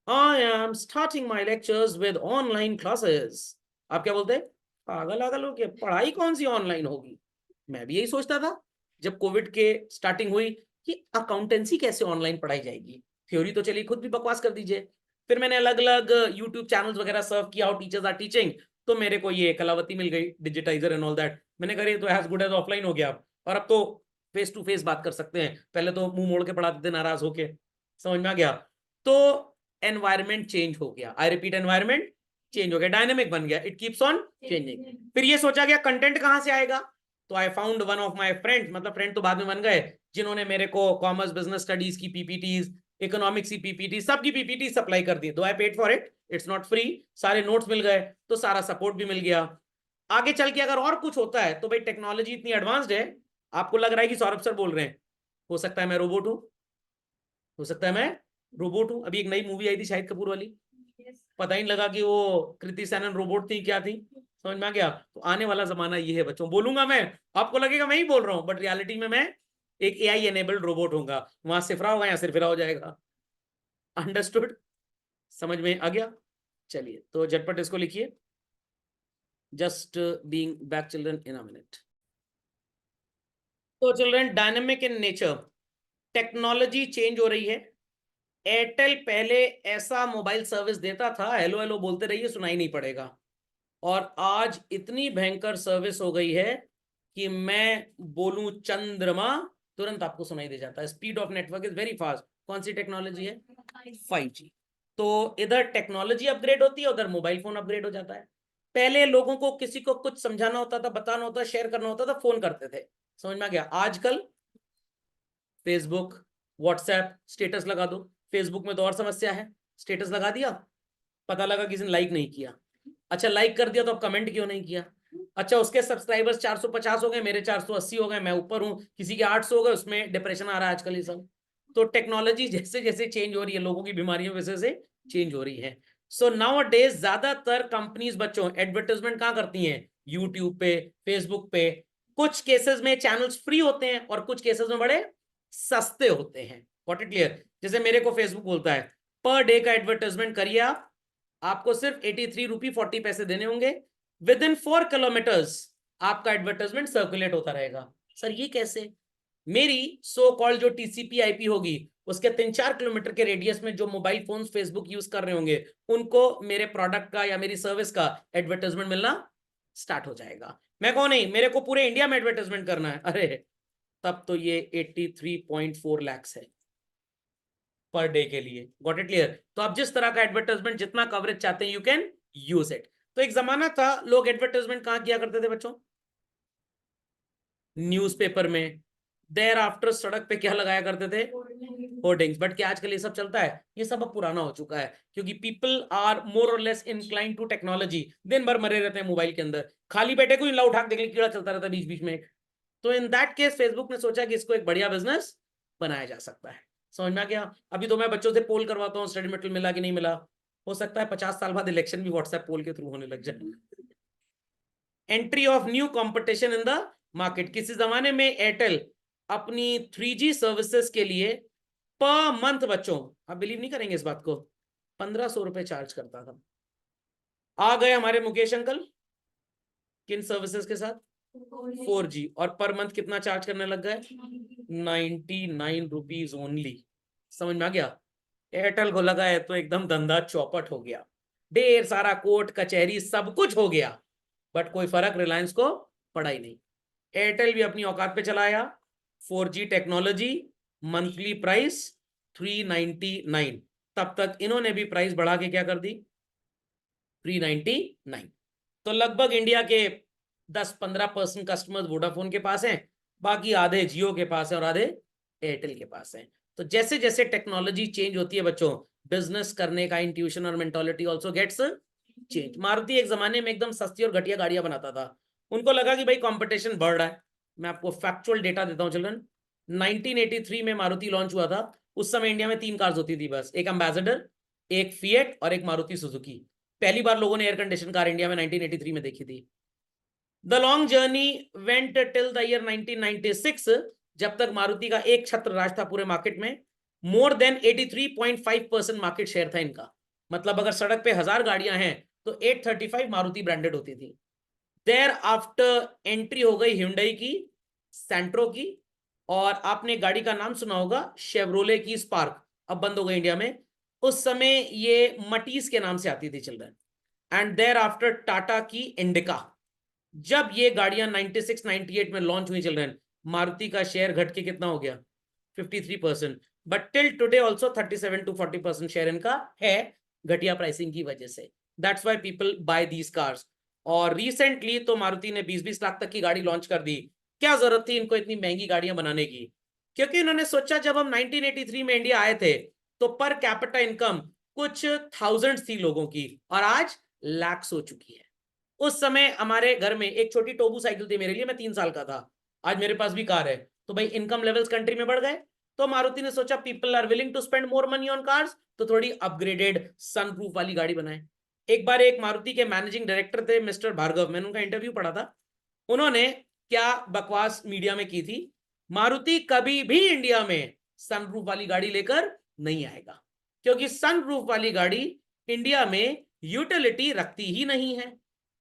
I am starting my lectures with online classes, आप क्या बोलते, पागल आगल हो क्या, पढ़ाई कौन सी ऑनलाइन होगी। मैं भी यही सोचता था जब कोविड के स्टार्टिंग हुई कि अकाउंटेंसी कैसे ऑनलाइन पढ़ाई जाएगी, थ्योरी तो चलिए खुद भी बकवास कर दीजिए। फिर मैंने अलग अलग यूट्यूब चैनल्स वगैरह सर्व किया और टीचर्स आर टीचिंग, तो मेरे को ये कलावती मिल गई डिजिटाइजर एंड ऑल दैट। मैंने कहा ये तो एज गुड एज ऑफलाइन हो गया अब, और अब तो फेस टू फेस बात कर सकते हैं, पहले तो मुंह मोड़ के पढ़ाते थे नाराज होके। समझ में आ गया। तो एनवायरमेंट चेंज हो गया, आई रिपीट एनवायरमेंट चेंज हो गया, डायनेमिक बन गया, इट कीप्स ऑन चेंजिंग। फिर ये सोचा गया कंटेंट कहां से आएगा, तो I found one of my friend, मतलब फ्रेंड तो बाद में बन गए, जिन्होंने मेरे को कॉमर्स बिजनेस स्टडीज की पीपीटीज, इकोनॉमिक्स की पीपीटी, सबकी पीपीटी सप्लाई कर दी, दो I paid for it, it's not free. सारे नोट्स मिल गए तो सारा सपोर्ट भी मिल गया। आगे चल के अगर और कुछ होता है तो भाई टेक्नोलॉजी इतनी एडवांस्ड है, आपको लग रहा है कि सौरभ सर बोल रहे हैं, हो सकता है मैं रोबोट हूं, हो सकता है मैं रोबोट हूं। अभी एक नई मूवी आई थी शाहिद कपूर वाली, पता ही नहीं लगा कि वो कृति सैनन रोबोट थी क्या थी। समझ में आ गया। तो आने वाला जमाना ये है बच्चों, बोलूंगा मैं, आपको लगेगा मैं ही बोल रहा हूं, बट रियलिटी में मैं एक एआई एनेबल्ड रोबोट होगा, वहां सिफरा होगा या सिरफिरा हो जाएगा। अंडरस्टूड, समझ में आ गया। चलिए तो झटपट इसको लिखिए, just being back children in a minute. तो children dynamic in nature, technology change हो रही है, एयरटेल पहले ऐसा मोबाइल सर्विस देता था, हेलो हेलो बोलते रहिए सुनाई नहीं पड़ेगा, और आज इतनी भयंकर सर्विस हो गई है कि मैं बोलूं चंद्रमा तुरंत आपको सुनाई दे जाता है। Speed of network is very fast. कौन सी टेक्नोलॉजी है? 5G। तो इधर टेक्नोलॉजी अपग्रेड होती है, उधर मोबाइल फोन अपग्रेड हो जाता है। पहले लोगों को किसी को कुछ समझाना होता था, बताना होता, शेयर करना होता था, फोन करते थे, समझ में आ गया। आजकल फेसबुक, व्हाट्सएप, स्टेटस लगा दो। फेसबुक में तो और समस्या है, स्टेटस लगा दिया, पता लगा किसी ने लाइक नहीं किया, अच्छा लाइक कर दिया तो अब कमेंट क्यों नहीं किया, अच्छा उसके सब्सक्राइबर्स 450 हो गए, मेरे 480 हो गए, मैं ऊपर हूं, किसी के 800 हो गए, उसमें डिप्रेशन आ रहा है आजकल ये सब। तो टेक्नोलॉजी जैसे जैसे चेंज हो रही है, लोगों की बीमारियों वजह से चेंज हो रही है। सो नाउ डेज ज्यादातर कंपनीज बच्चों एडवर्टाइजमेंट कहाँ करती हैं? यूट्यूब पे, फेसबुक पे। कुछ केसेस में चैनल्स फ्री होते हैं और कुछ केसेस में बड़े सस्ते होते हैं। Got it clear? जैसे मेरे को फेसबुक बोलता है पर डे का एडवर्टाइजमेंट करिए आप, आपको सिर्फ 83 रुपी 40 पैसे देने होंगे, विद इन 4 किलोमीटर्स आपका एडवर्टाइजमेंट सर्कुलेट होता रहेगा। सर ये कैसे? मेरी सो कॉल्ड जो टीसीपी आईपी होगी, उसके 3-4 किलोमीटर के रेडियस में जो मोबाइल फोन फेसबुक यूज कर रहे होंगे, उनको मेरे प्रोडक्ट का या मेरी सर्विस का एडवर्टाइजमेंट मिलना स्टार्ट हो जाएगा। मैं कौन नहीं, मेरे को पूरे इंडिया में एडवर्टाइजमेंट करना है, अरे तब तो ये 83.4 लाख है पर डे के लिए। Got it clear? तो आप जिस तरह का एडवर्टाइजमेंट, जितना कवरेज चाहते हैं, यू कैन यूज इट। तो एक जमाना था लोग एडवर्टाइजमेंट कहां किया करते थे बच्चों? न्यूज़पेपर में। देर आफ्टर सड़क पे क्या लगाया करते थे? होर्डिंग्स। बट क्या आजकल ये सब चलता है? ये सब अब पुराना हो चुका है, क्योंकि पीपल आर मोर और लेस इंक्लाइन टू टेक्नोलॉजी। दिन भर मरे रहते हैं मोबाइल के अंदर, खाली बैठे कोई ला उठा देख कीड़ा चलता रहता है बीच बीच में। तो इन दैट केस फेसबुक ने सोचा कि इसको एक बढ़िया बिजनेस बनाया जा सकता है। समझ में आ गया? अभी तो मैं बच्चों से पोल करवाता हूँ, स्टडी मटेरियल मिला कि नहीं मिला। हो सकता है 50 साल बाद इलेक्शन भी व्हाट्सएप पोल के थ्रू होने लग जाए। Entry of new competition in the market. किसी जमाने में एयरटेल अपनी 3G सर्विसेज के लिए पर मंथ बच्चों, आप बिलीव नहीं करेंगे इस बात को, 1500 रुपए चार्ज करता था। आ गए हमारे मुकेश अंकल किन सर्विसेज के साथ? 4G, और पर मंथ कितना चार्ज करने लग गए? 99 रुपीज ओनली। समझ में आ गया? एयरटेल को लगा है तो एकदम धंधा चौपट हो गया, ढेर सारा कोर्ट कचहरी सब कुछ हो गया, बट कोई फर्क रिलायंस को पड़ा ही नहीं। एयरटेल भी अपनी औकात पे चलाया, 4G टेक्नोलॉजी, मंथली प्राइस 399। तब तक इन्होंने भी प्राइस बढ़ा के क्या कर दी? 399। तो लगभग इंडिया के 10-15% कस्टमर्स वोडाफोन के पास हैं, बाकी आधे जियो के पास है और आधे एयरटेल के पास है। तो जैसे जैसे टेक्नोलॉजी चेंज होती है बच्चों, बिजनेस करने का इंट्यूशन और mentality also gets change. Maruti एक जमाने में एकदम सस्ती और घटिया गाड़ियां बनाता था, उनको लगा कि भाई कंपटीशन बढ़ रहा है। मैं आपको फैक्चुअल डेटा देता हूं चिल्ड्रन। 1983 में मारुति लॉन्च हुआ था। उस समय इंडिया में 3 कार्स होती थी बस, एक एम्बेसडर, एक फिएट और एक मारुति सुजुकी। पहली बार लोगों ने एयर कंडीशन कार इंडिया में 1983 में देखी थी। The long journey went till the year 1996, जब तक मारुति का एक छत्र राज था पूरे मार्केट में। मोर देन 83.5% मार्केट शेयर था इनका। मतलब अगर सड़क पे 1000 गाड़ियां हैं तो 835 मारुति ब्रांडेड होती थी। देयर आफ्टर एंट्री हो गई Hyundai की, सेंट्रो की, और आपने गाड़ी का नाम सुना होगा शेवरोले की स्पार्क, अब बंद हो गई इंडिया में। उस समय ये मटीज के नाम से आती थी children. And thereafter Tata की इंडिका। जब ये गाड़ियां 96-98 में लॉन्च हुई चिल्ड्रन, मारुति का शेयर घट के कितना हो गया? 53%। But till today also 37-40% share इनका है, घटिया प्राइसिंग की वजह से। That's why people buy these cars. और रिसेंटली तो मारुति ने 20-20 लाख तक की गाड़ी लॉन्च कर दी। क्या जरूरत थी इनको इतनी महंगी गाड़ियां बनाने की? क्योंकि इन्होंने सोचा जब हम 1983 में इंडिया आए थे तो पर कैपिटा इनकम कुछ थाउजेंड्स थी लोगों की, और आज लैक्स हो चुकी है। उस समय हमारे घर में एक छोटी टोबू साइकिल थी मेरे लिए, मैं 3 साल का था। आज मेरे पास भी कार है। तो भाई इनकम लेवल्स कंट्री में बढ़ गए, तो मारुति ने सोचा people are willing to spend more money on cars, तो थोड़ी अपग्रेडेड सनप्रूफ वाली गाड़ी बनाए। एक बार एक मारुति के मैनेजिंग डायरेक्टर थे मिस्टर भार्गव, मैंने उनका इंटरव्यू पढ़ा था। उन्होंने क्या बकवास मीडिया में की थी, मारुति कभी भी इंडिया में सनप्रूफ वाली गाड़ी लेकर नहीं आएगा, क्योंकि सनप्रूफ वाली गाड़ी इंडिया में यूटिलिटी रखती ही नहीं है।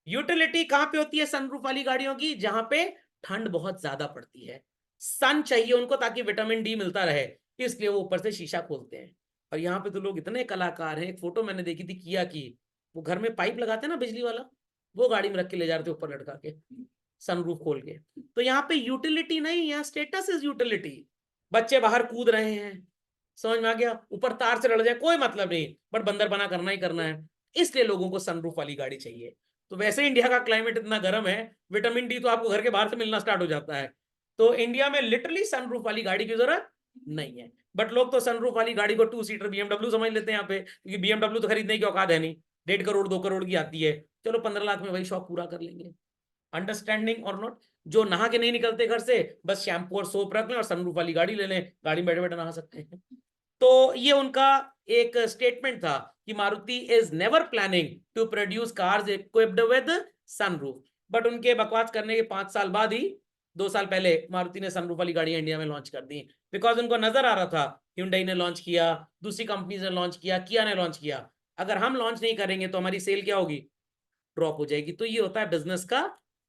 यूटिलिटी कहां पे होती है सनरूफ वाली गाड़ियों की? जहां पे ठंड बहुत ज्यादा पड़ती है, सन चाहिए उनको ताकि विटामिन डी मिलता रहे, इसलिए वो ऊपर से शीशा खोलते हैं। और यहाँ पे तो लोग इतने कलाकार हैं। एक फोटो मैंने देखी थी किया की, वो घर में पाइप लगाते हैं ना बिजली वाला, वो गाड़ी में रख के ले जा रहे थे ऊपर लटका के, सनरूफ खोल के। तो यहाँ पे यूटिलिटी नहीं, यहाँ स्टेटस इज यूटिलिटी। बच्चे बाहर कूद रहे हैं, समझ में आ गया, ऊपर तार से लड़ जाए कोई मतलब नहीं, बट बंदर बना करना ही करना है, इसलिए लोगों को सनरूफ वाली गाड़ी चाहिए। तो वैसे इंडिया का क्लाइमेट इतना गर्म है, विटामिन डी तो आपको घर के बाहर से मिलना स्टार्ट हो जाता है। तो इंडिया में लिटरली सनरूफ वाली गाड़ी की जरूरत नहीं है। बट लोग तो सनरूफ वाली गाड़ी को 2 सीटर बीएमडब्ल्यू समझ लेते हैं यहाँ पे, क्योंकि बीएमडब्ल्यू तो खरीदने की औकात है नहीं, 1.5 करोड़ 2 करोड़ की आती है, चलो 15 लाख में वही शौक पूरा कर लेंगे। अंडरस्टैंडिंग और नॉट? जो नहा के नहीं निकलते घर से, बस शैम्पू और सोप रख लें और सनरूफ वाली गाड़ी ले लें, गाड़ी में बैठे बैठे नहा सकते हैं। तो ये उनका एक स्टेटमेंट था कि Maruti is never planning to produce cars equipped with sunroof. But उनके बकवास करने के 5 साल बाद ही, 2 साल पहले मारुति ने सनरूफ वाली गाड़ियां इंडिया में लॉन्च कर दी, बिकॉज उनको नजर आ रहा था Hyundai ने लॉन्च किया, दूसरी कंपनीज ने लॉन्च किया, किया ने लॉन्च किया, अगर हम लॉन्च नहीं करेंगे तो हमारी सेल क्या होगी, ड्रॉप हो जाएगी। तो ये होता है बिजनेस का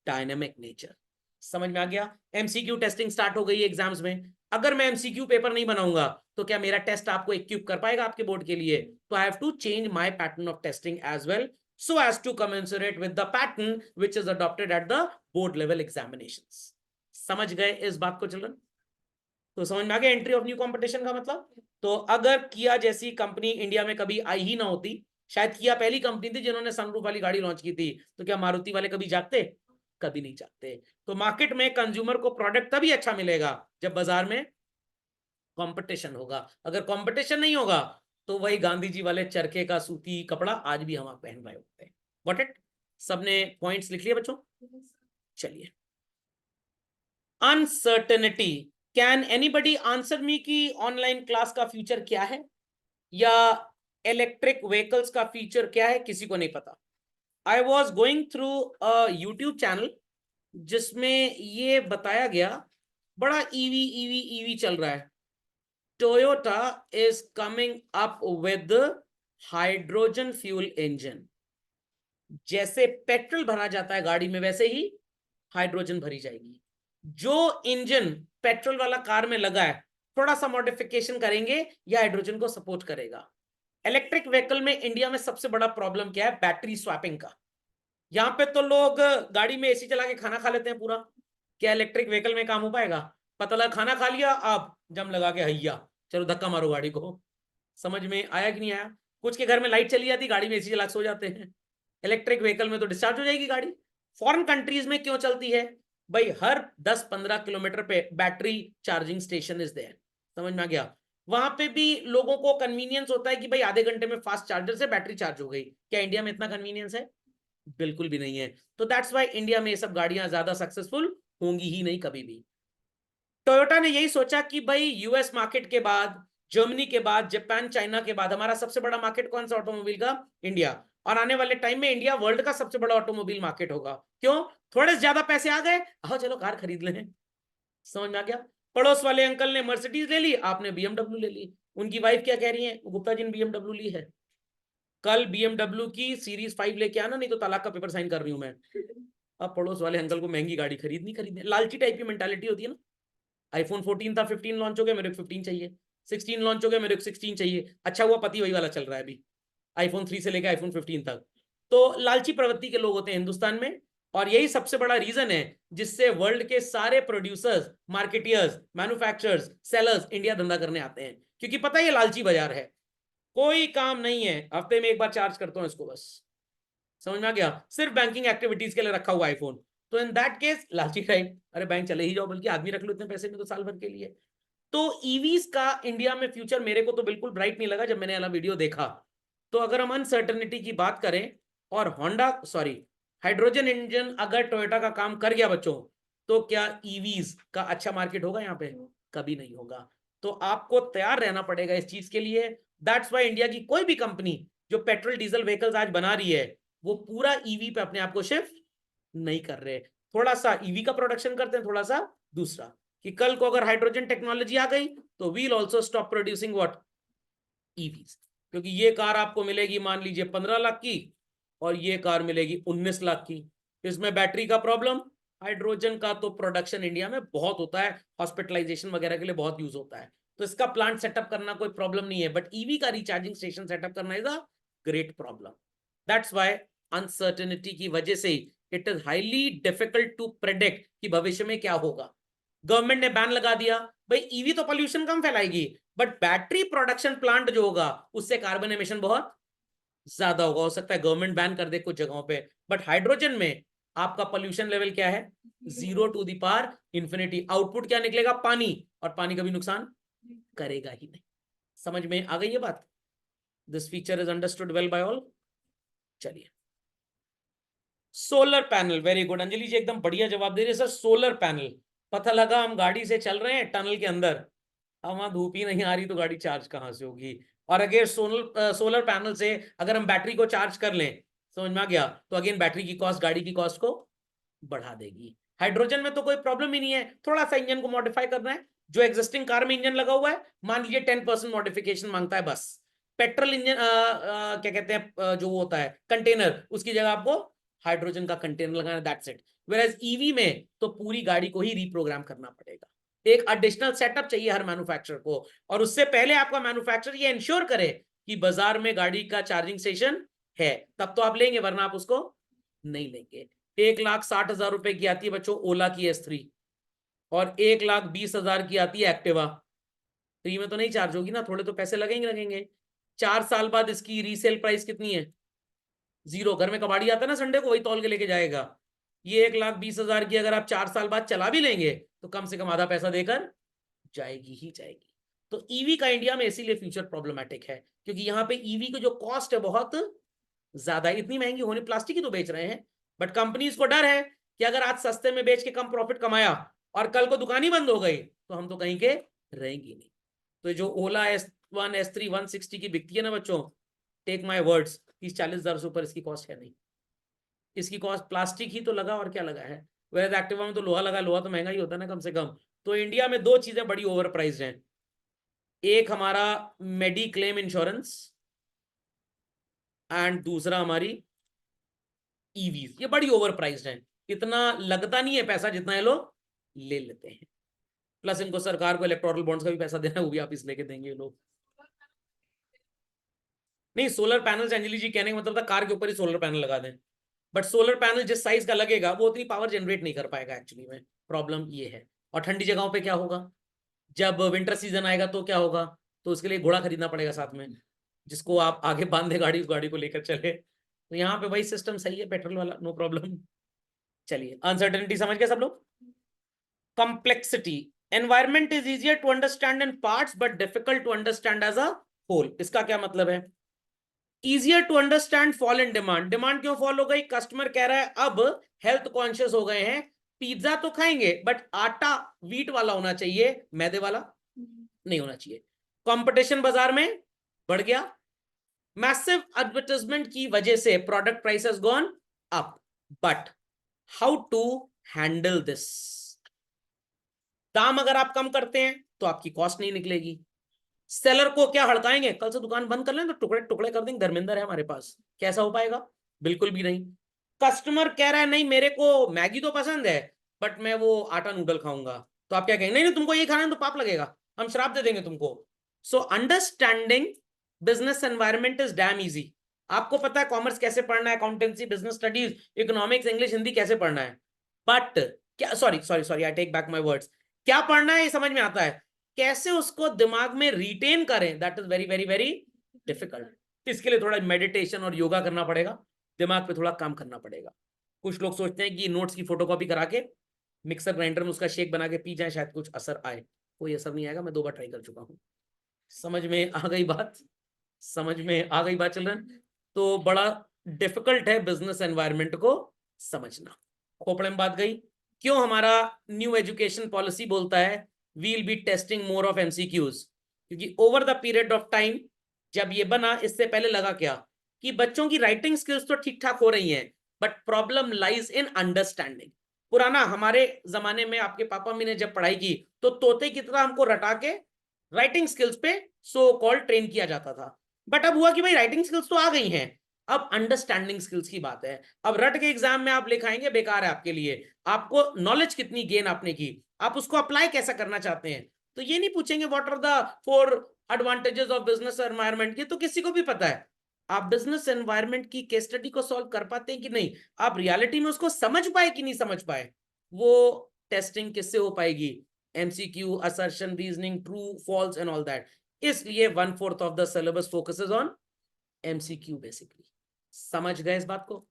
डायनेमिक नेचर। समझ में आ गया? एमसीक्यू टेस्टिंग स्टार्ट हो गई एग्जाम्स में। अगर मैं एमसीक्यू पेपर नहीं बनाऊंगा तो क्या मेरा टेस्ट आपको इक्विप कर पाएगा आपके बोर्ड के लिए? तो I have to change my pattern of testing as well, so as to commensurate with the pattern which is adopted at the board level examinations. समझ गए इस बात को चिल्ड्रन? तो समझ में आ गया एंट्री ऑफ न्यू कंपटीशन का मतलब? तो अगर किया जैसी कंपनी इंडिया में कभी आई ही ना होती, शायद किया पहली कंपनी थी जिन्होंने सनरूफ वाली गाड़ी लॉन्च की थी, तो क्या मारुति वाले कभी जागते? कभी नहीं जागते। तो मार्केट में कंज्यूमर को प्रोडक्ट तभी अच्छा मिलेगा जब बाजार में कंपटीशन होगा। अगर कंपटीशन नहीं होगा तो वही गांधी जी वाले चरखे का सूती कपड़ा आज भी हम पहन रहे होते हैं। Got it? सबने पॉइंट्स लिख लिए बच्चों? चलिए, uncertainty. Can anybody answer me कि ऑनलाइन क्लास का फ्यूचर क्या है, या इलेक्ट्रिक व्हीकल्स का फ्यूचर क्या है? किसी को नहीं पता। I was going through a YouTube channel जिसमें ये बताया गया, बड़ा ईवी ईवी ईवी चल रहा है। Toyota is coming up with hydrogen fuel engine. जैसे पेट्रोल भरा जाता है गाड़ी में, वैसे ही हाइड्रोजन भरी जाएगी। जो इंजन पेट्रोल वाला कार में लगा है, थोड़ा सा मॉडिफिकेशन करेंगे, या हाइड्रोजन को सपोर्ट करेगा। इलेक्ट्रिक व्हीकल में इंडिया में सबसे बड़ा प्रॉब्लम क्या है? बैटरी स्वैपिंग का। यहाँ पे तो लोग गाड़ी में एसी चला के खाना खा लेते हैं पूरा, क्या इलेक्ट्रिक व्हीकल में काम हो पाएगा? पता लगा खाना खा लिया, आप जम लगा के हैया चलो धक्का मारो गाड़ी को। समझ में आया कि नहीं आया? कुछ के घर में लाइट चली जाती, गाड़ी में एसी चला सो जाते हैं। इलेक्ट्रिक व्हीकल में तो डिस्चार्ज हो जाएगी गाड़ी। फॉरेन कंट्रीज में क्यों चलती है भाई? हर 10-15 किलोमीटर पे battery charging station is there. समझ में आ गया? वहां पे भी लोगों को कन्वीनियंस होता है कि भाई आधे घंटे में फास्ट चार्जर से बैटरी चार्ज हो गई। क्या इंडिया में इतना कन्वीनियंस है? बिल्कुल भी नहीं है। तो दैट्स वाई इंडिया में ये सब गाड़ियां ज्यादा सक्सेसफुल होंगी ही नहीं कभी भी। टोयोटा ने यही सोचा कि भाई यूएस मार्केट के बाद, जर्मनी के बाद, जापान चाइना के बाद हमारा सबसे बड़ा मार्केट कौन सा ऑटोमोबाइल का? इंडिया। और आने वाले टाइम में इंडिया वर्ल्ड का सबसे बड़ा ऑटोमोबाइल मार्केट होगा। क्यों? थोड़े ज्यादा पैसे आ गए, आओ चलो कार खरीद लें। समझ में आ गया? पड़ोस वाले अंकल ने मर्सिडीज ले ली, आपने बीएमडब्ल्यू ले ली। उनकी वाइफ क्या कह रही है? गुप्ता जी ने बीएमडब्ल्यू ली है। कल बीएमडब्ल्यू की सीरीज 5 लेके आना, नहीं तो तलाक का पेपर साइन कर रही हूं मैं। अब पड़ोस वाले अंकल को महंगी गाड़ी खरीदनी, लालची टाइप की मेंटालिटी होती है ना। आईफोन 14 था, 15 लॉन्च हो गया, मेरे को 15 चाहिए। 16 लॉन्च हो गया, मेरे को 16 चाहिए। अच्छा हुआ पति वही वाला चल रहा है अभी, आईफोन 3 से लेकर आईफोन 15 तक। तो लालची प्रवृत्ति के लोग होते हैं हिंदुस्तान में, और यही सबसे बड़ा रीजन है जिससे वर्ल्ड के सारे producers, marketeers, manufacturers, sellers India धंधा करने आते हैं, क्योंकि पता है ये लालची बाजार है। कोई काम नहीं है, हफ्ते में एक बार चार्ज करता हूं इसको बस। समझ में आ गया? सिर्फ बैंकिंग एक्टिविटीज के लिए रखा हुआ आईफोन। तो इन दैट केस लालची टाइप, अरे बैंक चले ही जाओ, बल्कि आदमी रख लो इतने पैसे में तो साल भर के लिए। तो ईवीज का इंडिया में फ्यूचर मेरे को तो बिल्कुल ब्राइट नहीं लगा जब मैंने वाला वीडियो देखा। तो अगर हम अनसर्टेनिटी की बात करें, और हाइड्रोजन इंजन अगर टोयोटा का काम कर गया बच्चों, तो क्या ईवीज का अच्छा मार्केट होगा यहाँ पे? कभी नहीं होगा। तो आपको तैयार रहना पड़ेगा इस चीज के लिए। दैट्स वाई इंडिया की कोई भी कंपनी जो पेट्रोल डीजल व्हीकल्स आज बना रही है, वो पूरा ईवी पे अपने आप को शिफ्ट नहीं कर रहे। थोड़ा सा ईवी का प्रोडक्शन करते हैं, थोड़ा सा दूसरा, कि कल को अगर हाइड्रोजन टेक्नोलॉजी आ गई तो we'll also stop producing what? EVs. क्योंकि ये कार आपको मिलेगी मान लीजिए 15 लाख की, और ये कार मिलेगी 19 लाख की। इसमें बैटरी का प्रॉब्लम, हाइड्रोजन का तो प्रोडक्शन इंडिया में बहुत होता है, हॉस्पिटलाइजेशन वगैरह के लिए बहुत यूज होता है। तो इसका प्लांट सेटअप करना कोई प्रॉब्लम नहीं है, बट ईवी का रिचार्जिंग स्टेशन सेटअप करना is a great problem. That's why uncertainty की वजह से it is highly difficult to predict कि भविष्य में क्या होगा। गवर्नमेंट ने बैन लगा दिया, भाई ईवी तो पॉल्यूशन कम फैलाएगी, बट बैटरी प्रोडक्शन प्लांट जो होगा उससे कार्बन एमिशन बहुत ज्यादा होगा। हो सकता है गवर्नमेंट बैन कर दे कुछ जगहों पे, बट हाइड्रोजन में आपका पोल्यूशन लेवल क्या है, 0 to the power infinity. Output क्या निकलेगा, पानी, और पानी कभी नुकसान करेगा ही नहीं। समझ में आ गई ये बात? This feature is understood well by all. चलिए, solar panel, very good Anjali ji, एकदम बढ़िया जवाब दे रहे सर। सोलर पैनल, पता लगा हम गाड़ी से चल रहे हैं टनल के अंदर, अब वहां धूप ही नहीं आ रही तो गाड़ी चार्ज कहां से होगी। और अगर सोलर पैनल से अगर हम बैटरी को चार्ज कर लें, समझ में आ गया, तो अगेन बैटरी की कॉस्ट गाड़ी की कॉस्ट को बढ़ा देगी। हाइड्रोजन में तो कोई प्रॉब्लम ही नहीं है, थोड़ा सा इंजन को मॉडिफाई करना है। जो एग्जिस्टिंग कार में इंजन लगा हुआ है, मान लीजिए 10% मॉडिफिकेशन मांगता है बस। पेट्रोल इंजन क्या कहते हैं जो होता है कंटेनर, उसकी जगह आपको हाइड्रोजन का कंटेनर लगाना, दैट्स इट। वेयर ईवी में तो पूरी गाड़ी को ही रीप्रोग्राम करना पड़ेगा। एक एडिशनल सेटअप चाहिए हर मैन्युफैक्चरर को, और उससे पहले आपका मैन्युफैक्चरर ये इंश्योर करे कि बाजार में गाड़ी का चार्जिंग स्टेशन है, तब तो आप लेंगे, वरना आप उसको नहीं लेंगे। 1,60,000 रुपए की आती है बच्चों ओला की S3, और 1,20,000 की आती है एक्टिवा। फ्री में तो नहीं चार्ज होगी ना, थोड़े तो पैसे लगेंगे। 4 साल बाद इसकी रीसेल प्राइस कितनी है, 0। घर में कबाड़ी आता है ना संडे को, वही तौल के लेके जाएगा। ये 1,20,000 की अगर आप 4 साल बाद चला भी लेंगे तो कम से कम आधा पैसा देकर जाएगी ही जाएगी। तो ईवी का इंडिया में इसीलिए फ्यूचर प्रॉब्लमेटिक है, क्योंकि यहाँ पे ईवी की जो कॉस्ट है बहुत ज्यादा है। इतनी महंगी होने, प्लास्टिक ही तो बेच रहे हैं, बट कंपनीज को डर है कि अगर आज सस्ते में बेच के कम प्रॉफिट कमाया और कल को दुकान ही बंद हो गई तो हम तो कहीं के रहेंगे नहीं। तो जो ओला S1 S3 160 की बिकती है ना बच्चों, टेक माई वर्ड्स, 30-40 हजार से ऊपर इसकी कॉस्ट है नहीं। इसकी कॉस्ट प्लास्टिक ही तो लगा, और क्या लगा है। वैसे एक्टिवा में तो लोहा लगा, लोहा तो महंगा ही होता है ना कम से कम। तो इंडिया में दो चीजें बड़ी ओवर प्राइस्ड हैं, एक हमारा मेडिक्लेम इंश्योरेंस, एंड दूसरा हमारी ईवीज। ये बड़ी ओवर प्राइस्ड है, इतना लगता नहीं है पैसा जितना ये लोग ले लेते हैं। प्लस इनको सरकार को इलेक्टोरल बॉन्ड्स का भी पैसा देना है, वो भी आप इस लेके देंगे ये लोग। नहीं, सोलर पैनल अंजलि जी कहने का मतलब था कार के ऊपर ही सोलर पैनल लगा दें, बट सोलर पैनल जिस साइज का लगेगा वो उतनी पावर जनरेट नहीं कर पाएगा एक्चुअली में, प्रॉब्लम ये है। और ठंडी जगहों पे क्या होगा, जब विंटर सीजन आएगा तो क्या होगा, तो उसके लिए घोड़ा खरीदना पड़ेगा साथ में, जिसको आप आगे बांध दे गाड़ी, उस गाड़ी को लेकर चले। तो यहाँ पे वही सिस्टम सही है, पेट्रोल वाला, नो प्रॉब्लम। चलिए, अनसर्टेनिटी समझ गए सब लोग। Complexity, environment is easier to understand in parts but difficult to understand as a whole. इसका क्या मतलब है, easier to understand fall in demand. Demand क्यों फॉल हो गई, कस्टमर कह रहा है अब हेल्थ कॉन्शियस हो गए हैं, पिज्जा तो खाएंगे बट आटा व्हीट वाला होना चाहिए, मैदे वाला नहीं होना चाहिए। कंपटीशन बाजार में बढ़ गया, मैसिव एडवर्टाइजमेंट की वजह से product price has gone up, but how to handle this. दाम अगर आप कम करते हैं तो आपकी कॉस्ट नहीं निकलेगी। सेलर को क्या हड़काएंगे, कल से दुकान बंद कर लें तो टुकड़े टुकड़े कर देंगे, धर्मेंद्र है हमारे पास, कैसा हो पाएगा, बिल्कुल भी नहीं। कस्टमर कह रहा है नहीं मेरे को मैगी तो पसंद है बट मैं वो आटा नूडल खाऊंगा, तो आप क्या कहेंगे, नहीं नहीं तुमको ये खाना है तो पाप लगेगा, हम श्राप दे देंगे तुमको। So understanding business environment is damn easy. आपको पता है कॉमर्स कैसे पढ़ना है, accountancy, business studies, economics, English, Hindi कैसे पढ़ना है, बट क्या, sorry sorry sorry, I take back my words, क्या पढ़ना है ये समझ में आता है, कैसे उसको दिमाग में रिटेन करें, that is very very very difficult. इसके लिए थोड़ा मेडिटेशन और योगा करना पड़ेगा, दिमाग पे थोड़ा काम करना पड़ेगा। कुछ लोग सोचते हैं कि नोट्स की फोटोकॉपी करा के मिक्सर ग्राइंडर में उसका शेक बना के पी जाए, शायद कुछ असर आए, कोई असर नहीं आएगा, मैं 2 बार ट्राई कर चुका हूं। समझ में आ गई बात, समझ में आ गई बात चिल्ड्रन। तो बड़ा डिफिकल्ट है बिजनेस एनवायरनमेंट को समझना। खोपड़े में बात गई। क्यों हमारा न्यू एजुकेशन पॉलिसी बोलता है we'll be testing more of MCQs, क्योंकि over the period of time जब ये बना, इससे पहले लगा क्या कि बच्चों की राइटिंग स्किल्स तो ठीक ठाक हो रही हैं, but problem lies in understanding. पुराना हमारे जमाने में आपके पापा मम्मी ने जब पढ़ाई की तो तोते की तरह हमको रटा के राइटिंग स्किल्स पे सो कॉल्ड ट्रेन किया जाता था, बट अब हुआ कि भाई राइटिंग स्किल्स तो आ गई हैं, अब अंडरस्टैंडिंग स्किल्स की बात है। अब रट के एग्जाम में आप लिखाएंगे बेकार है आपके लिए, आपको नॉलेज कितनी गेन आपने की, आप उसको अप्लाई कैसा करना चाहते हैं, तो ये नहीं पूछेंगे what are the 4 advantages of business environment, ये तो किसी को भी पता है। आप बिजनेस एनवायरनमेंट की केस स्टडी को सॉल्व कर पाते हैं कि नहीं, आप रियलिटी में उसको समझ पाए कि नहीं समझ पाए, वो टेस्टिंग किससे हो पाएगी, MCQ, assertion, reasoning, true false and all that. इसलिए 1/4 of the syllabus focuses on MCQ basically. समझ गए इस बात को?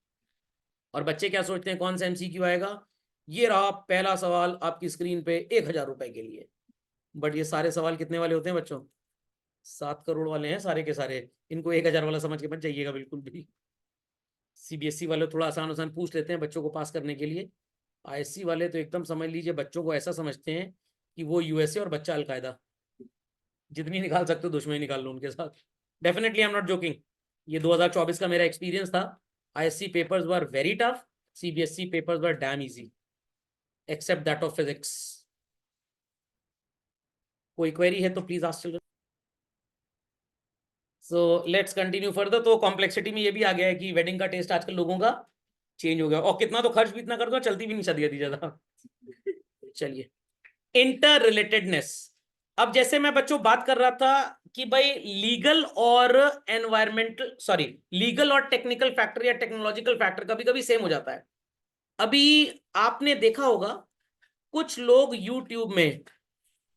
और बच्चे क्या सोचते हैं कौन सा एमसीक्यू आएगा, ये रहा पहला सवाल आपकी स्क्रीन पे 1000 रुपए के लिए। बट ये सारे सवाल कितने वाले होते हैं बच्चों, 7 करोड़ वाले हैं सारे के सारे। इनको 1000 वाला समझ के मत जाइएगा बिल्कुल भी। सीबीएसई वाले थोड़ा आसान आसान पूछ लेते हैं बच्चों को पास करने के लिए, आईएससी वाले तो एकदम समझ लीजिए बच्चों को ऐसा समझते हैं कि वो यूएसए और बच्चा अलकायदा, जितनी निकाल सकते हो दुश्मनी निकाल लो उनके साथ। Definitely I am not joking, ये 2024 का मेरा एक्सपीरियंस था। ISC papers were very tough, CBSE papers were damn easy except that of physics. कोई क्वेरी है तो please ask children. So let's continue further. तो कॉम्प्लेक्सिटी में ये भी आ गया है कि वेडिंग का टेस्ट आजकल लोगों का चेंज हो गया, और कितना तो खर्च भी इतना कर दो चलती भी नहीं शादी ज्यादा। चलिए, इंटर रिलेटेडनेस। अब जैसे मैं बच्चों बात कर रहा था कि भाई लीगल और एनवायरमेंटल, सॉरी, लीगल और टेक्निकल फैक्टर या टेक्नोलॉजिकल फैक्टर कभी कभी सेम हो जाता है। अभी आपने देखा होगा कुछ लोग यूट्यूब में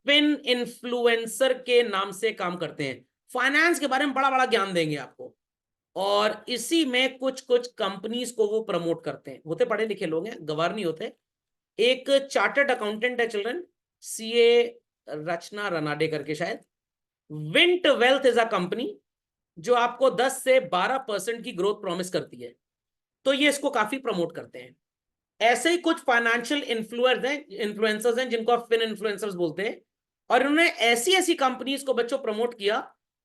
फिन इन्फ्लुएंसर के नाम से काम करते हैं, फाइनेंस के बारे में बड़ा बड़ा ज्ञान देंगे आपको, और इसी में कुछ कुछ कंपनीज को वो प्रमोट करते हैं। होते पढ़े लिखे लोग हैं, गवार नहीं होते। एक चार्टर्ड अकाउंटेंट है चिल्ड्रन, सीए रचना रनाडे करके शायद। विंट वेल्थ इज अ कंपनी जो आपको 10 से 12% की ग्रोथ प्रॉमिस करती है, तो ये इसको काफी प्रमोट करते हैं। ऐसे ही कुछ फाइनेंशियल इन्फ्लुएंसर्स हैं जिनको आप फिन इन्फ्लुएंसर्स बोलते हैं, और इन्होंने ऐसी ऐसी कंपनीज को बच्चों प्रमोट किया,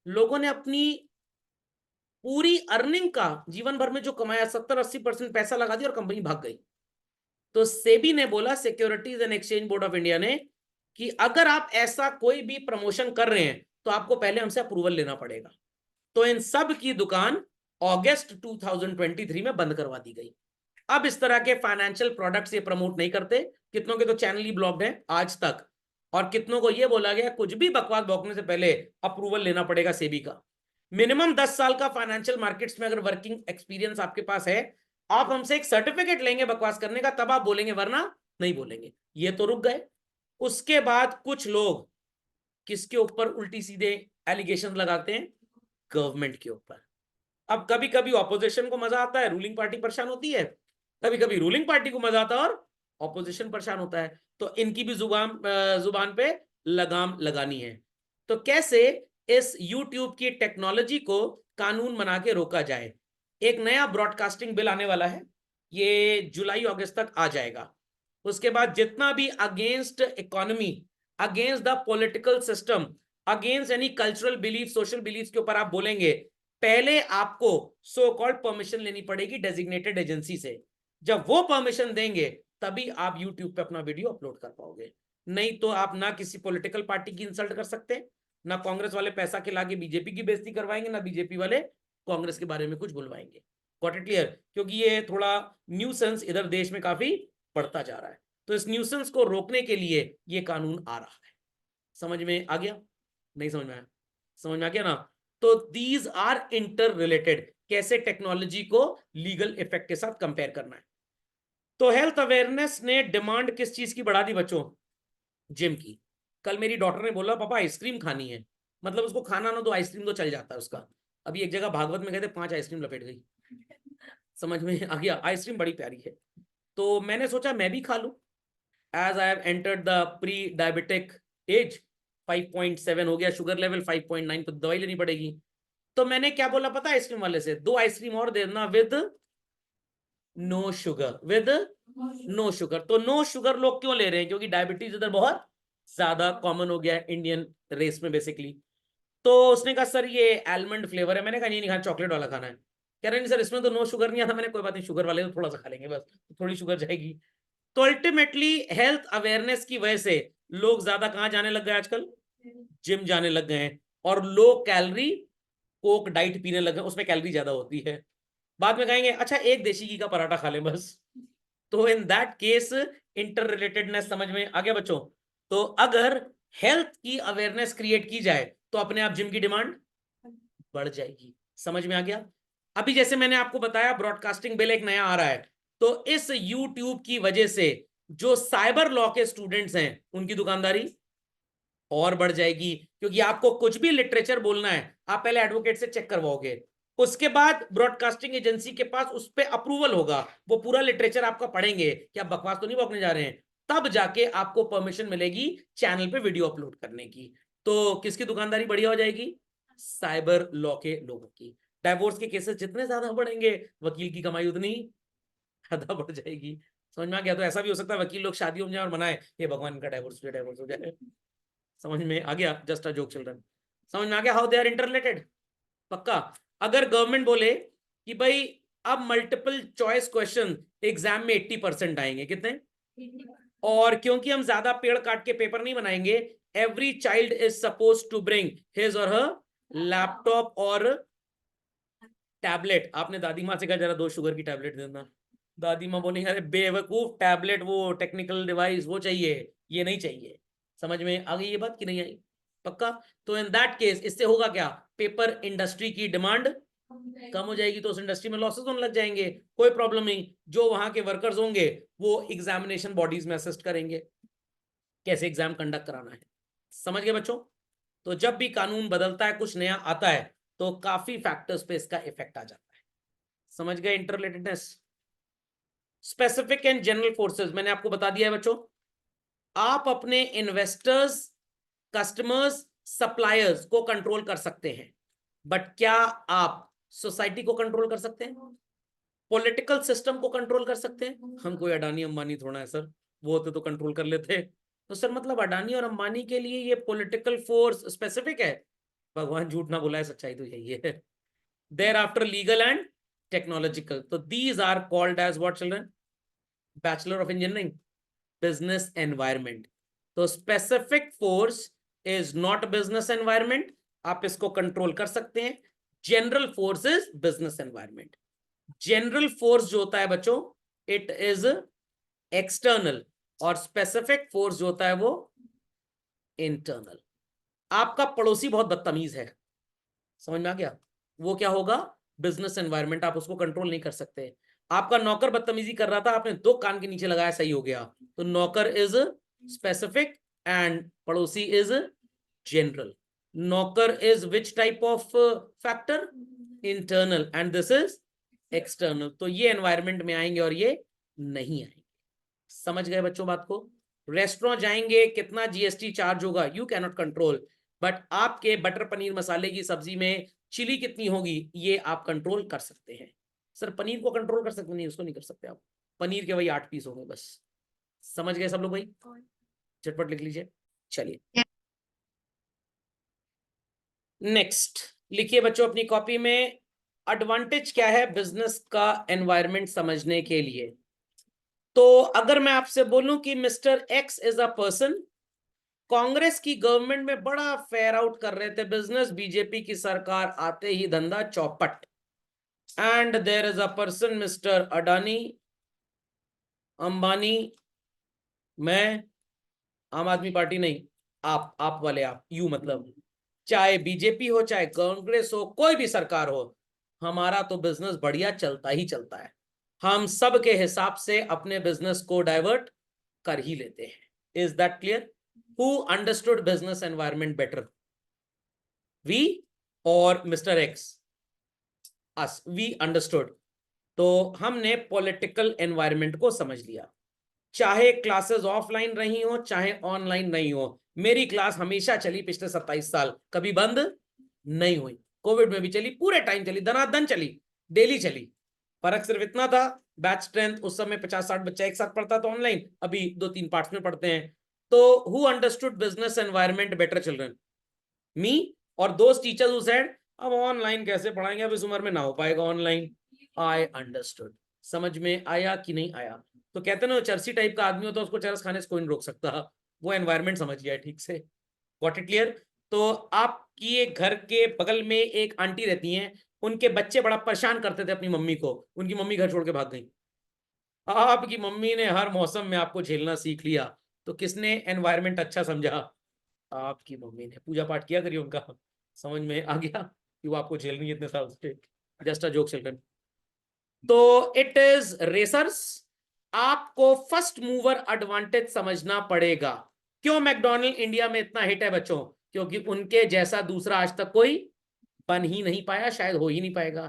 लोगों ने अपनी पूरी अर्निंग का जीवन भर में जो कमाया 70-80% पैसा लगा दिया और कंपनी भाग गई। तो सेबी ने बोला, securities and exchange board of India ने, कि अगर आप ऐसा कोई भी प्रमोशन कर रहे हैं तो आपको पहले हमसे अप्रूवल लेना पड़ेगा। तो इन सब की दुकान अगस्त 2023 में बंद करवा दी गई। अब इस तरह के फाइनेंशियल प्रोडक्ट्स ये प्रमोट नहीं करते, कितनों के तो चैनल ही ब्लॉक्ड हैं आज तक, और कितनों को ये बोला गया कुछ भी बकवास बकने से पहले अप्रूवल लेना पड़ेगा सेबी का। मिनिमम 10 साल का फाइनेंशियल मार्केट्स में अगर वर्किंग एक्सपीरियंस आपके पास है, आप हमसे एक सर्टिफिकेट लेंगे बकवास करने का, तब आप बोलेंगे, वरना नहीं बोलेंगे। ये तो रुक गए। उसके बाद कुछ लोग किसके ऊपर उल्टी सीधे एलिगेशन लगाते हैं, गवर्नमेंट के ऊपर। अब कभी कभी ऑपोजिशन को मजा आता है, रूलिंग पार्टी परेशान होती है, कभी कभी रूलिंग पार्टी को मजा आता है और ऑपोजिशन परेशान होता है, तो इनकी भी जुबान पे लगाम लगानी है। तो कैसे इस यूट्यूब की टेक्नोलॉजी को कानून बना के रोका जाए। एक नया ब्रॉडकास्टिंग बिल आने वाला है, ये जुलाई अगस्त तक आ जाएगा। उसके बाद जितना भी against economy, against the political system, against any cultural belief, social belief के ऊपर आप बोलेंगे, पहले आपको सो कॉल्ड परमिशन लेनी पड़ेगी डेजिग्नेटेड एजेंसी से। जब वो परमिशन देंगे तभी आप यूट्यूब पे अपना वीडियो अपलोड कर पाओगे, नहीं तो आप ना किसी पॉलिटिकल पार्टी की इंसल्ट कर सकते, ना कांग्रेस वाले पैसा खिला के बीजेपी की बेइज्जती करवाएंगे, ना बीजेपी वाले कांग्रेस के बारे में कुछ बुलवाएंगे। Got it clear? क्योंकि ये थोड़ा न्यूसेंस इधर देश में काफी बढ़ता जा रहा है, तो इस न्यूसेंस को रोकने के लिए ये कानून आ रहा है। समझ में आ गया? नहीं समझ में आया? समझ में आ गया ना? तो दीज आर इंटर रिलेटेड, कैसे टेक्नोलॉजी को लीगल इफेक्ट के साथ कंपेयर करना है। तो हेल्थ अवेयरनेस ने डिमांड किस चीज की बढ़ा दी बच्चों? जिम की। कल मेरी डॉटर ने बोला पापा आइसक्रीम खानी है, मतलब उसको खाना ना तो आइसक्रीम तो चल जाता है उसका। अभी एक जगह भागवत में गए थे, 5 आइसक्रीम लपेट गई। समझ में आ गया? आइसक्रीम बड़ी प्यारी है। तो मैंने सोचा मैं भी खा लूं, as I have entered the pre diabetic age, 5.7 हो गया शुगर लेवल, 5.9 तो दवाई लेनी पड़ेगी। तो मैंने क्या बोला पता आइसक्रीम वाले से, 2 आइसक्रीम और दे देना with no sugar, with no sugar. तो नो शुगर लोग क्यों ले रहे हैं? क्योंकि डायबिटीज इधर बहुत ज्यादा कॉमन हो गया है इंडियन रेस में बेसिकली। तो उसने कहा सर ये आलमंड फ्लेवर है। मैंने कहा नहीं खाना, चॉकलेट वाला खाना है। कह रहे नहीं सर इसमें तो नो शुगर नहीं आता। मैंने कोई बात नहीं, शुगर वाले तो थोड़ा सा खा लेंगे बस, थोड़ी शुगर जाएगी। तो अल्टीमेटली हेल्थ अवेयरनेस की वजह से लोग ज्यादा कहां जाने लग गए आजकल? जिम जाने लग गए हैं, और लो कैलोरी कोक डाइट पीने लगे, उसमें कैलोरी ज्यादा होती है। बाद में कहेंगे अच्छा एक देशी घी का पराठा खा लें बस। तो in that case inter relatedness समझ में आ गया बच्चों? तो अगर हेल्थ की अवेयरनेस क्रिएट की जाए तो अपने आप जिम की डिमांड बढ़ जाएगी। समझ में आ गया? अभी जैसे मैंने आपको बताया ब्रॉडकास्टिंग बिल एक नया आ रहा है, तो इस यूट्यूब की वजह से जो साइबर लॉ के स्टूडेंट्स हैं उनकी दुकानदारी और बढ़ जाएगी, क्योंकि आपको कुछ भी लिटरेचर बोलना है आप पहले एडवोकेट से चेक करवाओगे, उसके बाद ब्रॉडकास्टिंग एजेंसी के पास उस पर अप्रूवल होगा, वो पूरा लिटरेचर आपका पढ़ेंगे कि आप बकवास तो नहीं बकने जा रहे हैं, तब जाके आपको परमिशन मिलेगी चैनल पे वीडियो अपलोड करने की। तो किसकी दुकानदारी बढ़िया हो जाएगी? साइबर लॉ के लोगों की। डाइवोर्स के केसेस जितने ज्यादा बढ़ेंगे वकील की कमाई उतनी ज्यादा बढ़ जाएगी। समझ में आ गया? तो ऐसा भी हो सकता है वकील लोग शादी हो जाए और मनाए ये भगवान इनका डाइवोर्स हो जाए। समझ में आ गया? Just a joke children. समझ में आ गया हाउ दे आर इंटररिलेटेड? पक्का? अगर गवर्नमेंट बोले कि भाई अब मल्टीपल चॉइस क्वेश्चन एग्जाम में 80% आएंगे, कितने? और क्योंकि हम ज्यादा पेड़ काट के पेपर नहीं बनाएंगे, every child is suppose to bring his or her laptop और टैबलेट। आपने दादी माँ से कहा जरा 2 शुगर की टैबलेट देना, दादी माँ बोलेंगे अरे बेवकूफ टैबलेट वो टेक्निकल डिवाइस वो चाहिए, ये नहीं चाहिए। समझ में आ गई ये बात कि नहीं आई? पक्का? तो इन दैट केस इससे होगा क्या? पेपर इंडस्ट्री की डिमांड कम हो जाएगी, तो उस इंडस्ट्री में लॉसेस होने लग जाएंगे। कोई प्रॉब्लम नहीं, जो वहां के वर्कर्स होंगे वो एग्जामिनेशन बॉडीज में असिस्ट करेंगे कैसे एग्जाम कंडक्ट कराना है। समझ गए बच्चों? तो जब भी कानून बदलता है कुछ नया आता है तो काफी फैक्टर्स पे इसका इफेक्ट आ जाता है। समझ गए इंटररिलेटेडनेस? स्पेसिफिक एंड जनरल फोर्सेस मैंने आपको बता दिया है बच्चों। आप अपने इन्वेस्टर्स, कस्टमर्स, सप्लायर्स को कंट्रोल कर सकते हैं, बट क्या आप सोसाइटी को कंट्रोल कर सकते हैं? पॉलिटिकल सिस्टम को कंट्रोल कर सकते हैं? हम कोई अडानी अंबानी थोड़ा है सर, वो होते तो कंट्रोल कर लेते। तो सर मतलब अडानी और अंबानी के लिए ये पॉलिटिकल फोर्स स्पेसिफिक है? भगवान झूठ ना बुलाए, सच्चाई तो यही है। Thereafter legal and technological, तो these are called as what children? Bachelor of engineering business environment. तो specific force is not business environment, आप इसको कंट्रोल कर सकते हैं। General force is business environment. General force जो होता है बच्चों इट इज एक्सटर्नल, और स्पेसिफिक फोर्स जो होता है वो इंटरनल। आपका पड़ोसी बहुत बदतमीज है, समझ में आ गया? वो क्या होगा? बिजनेस एनवायरमेंट, आप उसको कंट्रोल नहीं कर सकते। आपका नौकर बदतमीजी कर रहा था, आपने 2 कान के नीचे लगाया, सही हो गया, तो नौकर इज स्पेसिफिक एंड पड़ोसी इज जनरल। नौकर is which type of factor? Internal, and this is external. तो ये एनवायरमेंट में आएंगे और ये नहीं आएंगे। समझ गए बच्चों बात को? रेस्टोरेंट जाएंगे, कितना जीएसटी चार्ज होगा यू कैनॉट कंट्रोल, बट आपके बटर पनीर मसाले की सब्जी में चिली कितनी होगी ये आप कंट्रोल कर सकते हैं। सर पनीर को कंट्रोल कर सकते नहीं, उसको नहीं कर सकते आप। पनीर के वही 8 पीस होंगे बस। समझ गए सब लोग भाई? झटपट लिख लीजिए। चलिए नेक्स्ट लिखिए बच्चों अपनी कॉपी में, एडवांटेज क्या है बिजनेस का एनवायरनमेंट समझने के लिए। तो अगर मैं आपसे बोलूं कि mister x is a person, Congress की गवर्नमेंट में बड़ा फेयर आउट कर रहे थे बिजनेस, बीजेपी की सरकार आते ही धंधा चौपट। And there is a person mister Adani, Ambani, मैं, आम आदमी पार्टी नहीं, आप वाले, आप यू मतलब, चाहे बीजेपी हो चाहे कांग्रेस हो कोई भी सरकार हो, हमारा तो बिजनेस बढ़िया चलता ही चलता है। हम सब के हिसाब से अपने बिजनेस को डाइवर्ट कर ही लेते हैं। Is that clear? Who understood business environment better, we और mister X? Us, we understood. तो हमने पॉलिटिकल एनवायरमेंट को समझ लिया। चाहे क्लासेस ऑफलाइन रही हो चाहे ऑनलाइन नहीं हो, मेरी क्लास हमेशा चली पिछले 27 साल, कभी बंद नहीं हुई। कोविड में भी चली, पूरे टाइम चली, धनाधन चली, डेली चली। फर्क सिर्फ इतना था बैच स्ट्रेंथ, उस समय 50-60 बच्चा एक साथ पढ़ता था, ऑनलाइन अभी 2-3 पार्ट्स में पढ़ते हैं। तो who understood business environment better children? Me और दोस्त टीचर्स हु सेड अब ऑनलाइन कैसे पढ़ाएंगे, अब इस उम्र में ना हो पाएगा ऑनलाइन। I understood. समझ में आया कि नहीं आया? तो कहते ना चरसी टाइप का आदमी होता है उसको चरस खाने से कोई नहीं रोक सकता, वो एनवायरमेंट समझ गया ठीक से। Got it clear? तो आपकी एक घर के बगल में एक आंटी रहती हैं, उनके बच्चे बड़ा परेशान करते थे अपनी मम्मी को, उनकी मम्मी घर छोड़ के भाग गई। आपकी मम्मी ने हर मौसम में आपको झेलना सीख लिया, तो किसने एनवायरमेंट अच्छा समझा? आपकी मम्मी ने पूजा पाठ किया करिए उनका, समझ में आ गया कि वो आपको झेल रही है इतने साल से। Just a joke children. तो इट इज रेसर्स, आपको फर्स्ट मूवर एडवांटेज समझना पड़ेगा। क्यों मैकडॉनल्ड इंडिया में इतना हिट है बच्चों? क्योंकि उनके जैसा दूसरा आज तक कोई बन ही नहीं पाया, शायद हो ही नहीं पाएगा।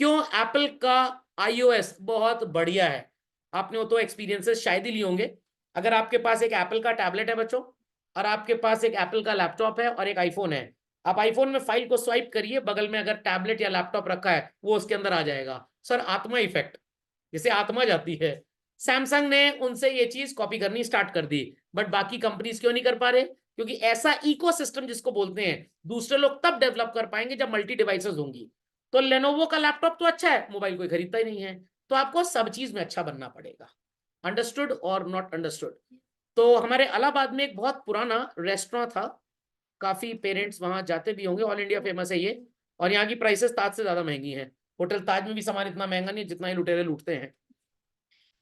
क्यों एप्पल का आईओएस बहुत बढ़िया है? आपने वो तो एक्सपीरियंसेस शायद ही लिए होंगे। अगर आपके पास एक एप्पल का टैबलेट है बच्चों, और आपके पास एक एप्पल का लैपटॉप है और एक आईफोन है, आप आईफोन में फाइल को स्वाइप करिए, बगल में अगर टैबलेट या लैपटॉप रखा है वो उसके अंदर आ जाएगा। सर आत्मा इफेक्ट, जिसे आत्मा जाती है। सैमसंग ने उनसे ये चीज कॉपी करनी स्टार्ट कर दी, बट बाकी कंपनीज क्यों नहीं कर पा रहे? क्योंकि ऐसा इकोसिस्टम जिसको बोलते हैं, दूसरे लोग तब डेवलप कर पाएंगे जब मल्टी डिवाइसेस होंगी। तो लेनोवो का लैपटॉप तो अच्छा है, मोबाइल कोई खरीदता ही नहीं है। तो आपको सब चीज में अच्छा बनना पड़ेगा। अंडरस्टूड और नॉट अंडरस्टूड? तो हमारे इलाहाबाद में एक बहुत पुराना रेस्टोरेंट था, काफी पेरेंट्स वहां जाते भी होंगे, ऑल इंडिया फेमस है ये। और यहाँ की प्राइसेस ताज से ज्यादा महंगी हैं। होटल ताज में भी सामान इतना महंगा नहीं है जितना ही लुटेरे लूटते हैं।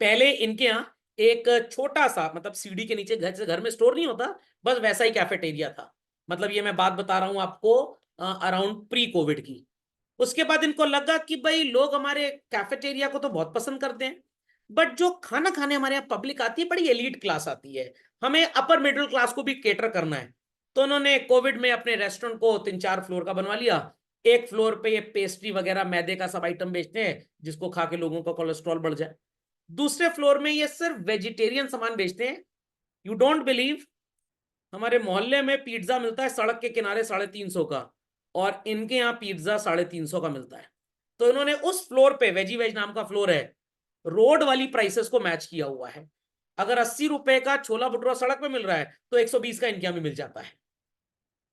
पहले इनके यहाँ एक छोटा सा, मतलब सीढ़ी के नीचे घर से घर में स्टोर नहीं होता, बस वैसा ही कैफेटेरिया था। मतलब ये मैं बात बता रहा हूँ आपको अराउंड प्री कोविड की। उसके बाद इनको लगा कि भाई लोग हमारे कैफेटेरिया को तो बहुत पसंद करते हैं, बट जो खाना खाने हमारे यहाँ पब्लिक आती है बड़ी एलीट क्लास आती है, हमें अपर मिडिल क्लास को भी केटर करना है। तो उन्होंने कोविड में अपने रेस्टोरेंट को 3-4 फ्लोर का बनवा लिया। एक फ्लोर पे ये पेस्ट्री वगैरह मैदे का सब आइटम बेचते हैं जिसको खा के लोगों का कोलेस्ट्रॉल बढ़ जाए। दूसरे फ्लोर में ये सिर्फ वेजिटेरियन सामान बेचते हैं। यू डोंट बिलीव, हमारे मोहल्ले में पिज्जा मिलता है सड़क के किनारे 350 का, और इनके यहाँ पिज्जा 350 का मिलता है। तो इन्होंने उस फ्लोर पे, वेजी वेज नाम का फ्लोर है, रोड वाली प्राइसेस को मैच किया हुआ है। अगर 80 रुपए का छोला भटूरा सड़क पे मिल रहा है तो 120 का इनके यहाँ भी मिल जाता है।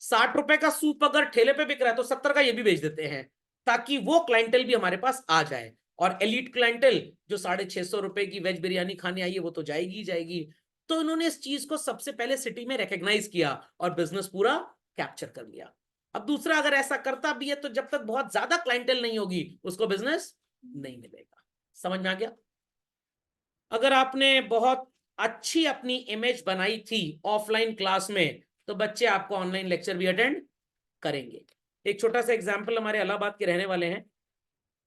60 रुपए का सूप अगर ठेले पे बिक रहा है तो 70 का ये भी बेच देते हैं, ताकि वो क्लाइंटेल भी हमारे पास आ जाए। और एलिट क्लाइंटेल जो 650 रुपए की वेज बिरयानी खाने आई है वो तो जाएगी ही जाएगी। तो इन्होंने इस चीज को सबसे पहले सिटी में रिकॉग्नाइज किया और बिजनेस पूरा कैप्चर कर लिया। अब दूसरा अगर ऐसा करता भी है तो जब तक बहुत ज्यादा क्लाइंटेल नहीं होगी उसको बिजनेस नहीं मिलेगा। समझ में आ गया? अगर आपने बहुत अच्छी अपनी इमेज बनाई थी ऑफलाइन क्लास में, तो बच्चे आपको ऑनलाइन लेक्चर भी अटेंड करेंगे। एक छोटा सा एग्जांपल, हमारे इलाहाबाद के रहने वाले हैं,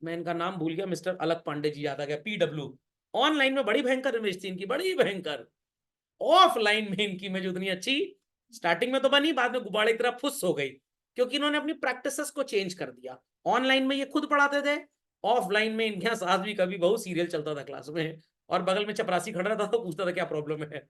मैं इनका नाम भूल गया, मिस्टर अलग पांडे जी याद आ गया, पीडब्ल्यू। ऑनलाइन में बड़ी भयंकर इमेज थी इनकी, बड़ी भयंकर। ऑफलाइन में इनकी इमेज उतनी अच्छी स्टार्टिंग में तो बनी, बाद में गुब्बारे की तरह फुस हो गई, क्योंकि इन्होंने अपनी प्रैक्टिसेस को चेंज कर दिया। ऑनलाइन में ये खुद पढ़ाते थे, ऑफलाइन में इनके यहाँ सास भी कभी बहु सीरियल चलता था क्लास में, और बगल में चपरासी खड़ा रहता तो पूछता था क्या प्रॉब्लम है।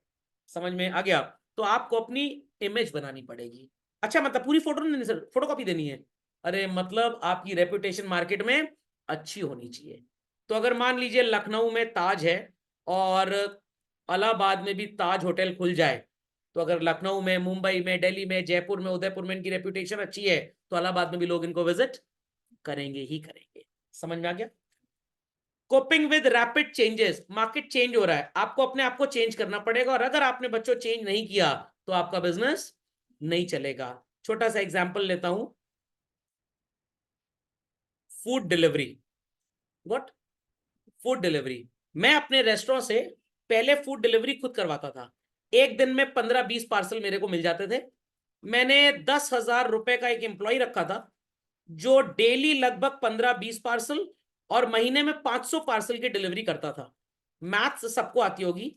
समझ में आ गया? तो आपको अपनी इमेज बनानी पड़ेगी। अच्छा, मतलब पूरी फोटो नहीं सर, फोटो कॉपी देनी है? अरे मतलब आपकी रेपुटेशन मार्केट में अच्छी होनी चाहिए। तो अगर मान लीजिए लखनऊ में ताज है और इलाहाबाद में भी ताज होटल खुल जाए, तो अगर लखनऊ में, मुंबई में, दिल्ली में, जयपुर में, उदयपुर में इनकी रेपुटेशन अच्छी है, तो इलाहाबाद में भी लोग इनको विजिट करेंगे ही करेंगे। समझ में आ गया? Coping with rapid changes, market change हो रहा है, आपको अपने आप को चेंज करना पड़ेगा, और अगर आपने बच्चों चेंज नहीं किया तो आपका बिजनेस नहीं चलेगा। छोटा सा एग्जांपल लेता हूं, food delivery. What? Food delivery. मैं अपने रेस्टोरेंट से पहले फूड डिलीवरी खुद करवाता था। एक दिन में 15-20 पार्सल मेरे को मिल जाते थे। मैंने 10,000 रुपए का एक एम्प्लॉय रखा था जो डेली लगभग 15-20 पार्सल और महीने में 500 पार्सल की डिलीवरी करता था। मैथ्स सबको आती होगी।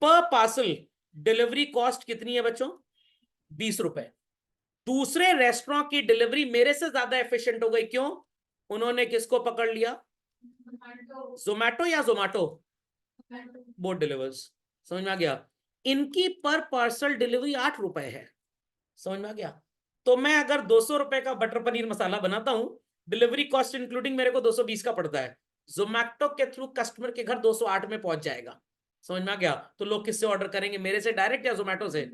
पर पार्सल डिलीवरी कॉस्ट कितनी है बच्चों? 20 रुपए। दूसरे रेस्टोरेंट की डिलीवरी मेरे से ज्यादा एफिशिएंट हो गई। क्यों? उन्होंने किसको पकड़ लिया? जोमैटो या जोमैटो? Both delivers. समझ में आ गया? इनकी पर पार्सल डिलीवरी 8 रुपए है। समझ में आ गया? तो मैं अगर 200 रुपए का बटर पनीर मसाला बनाता हूं, डिलीवरी कॉस्ट इंक्लूडिंग मेरे को 220 का पड़ता है। जोमैटो के थ्रू कस्टमर के घर 208 में पहुंच जाएगा। समझ में आ गया? तो लोग किससे ऑर्डर करेंगे, मेरे से डायरेक्ट या जोमैटो से?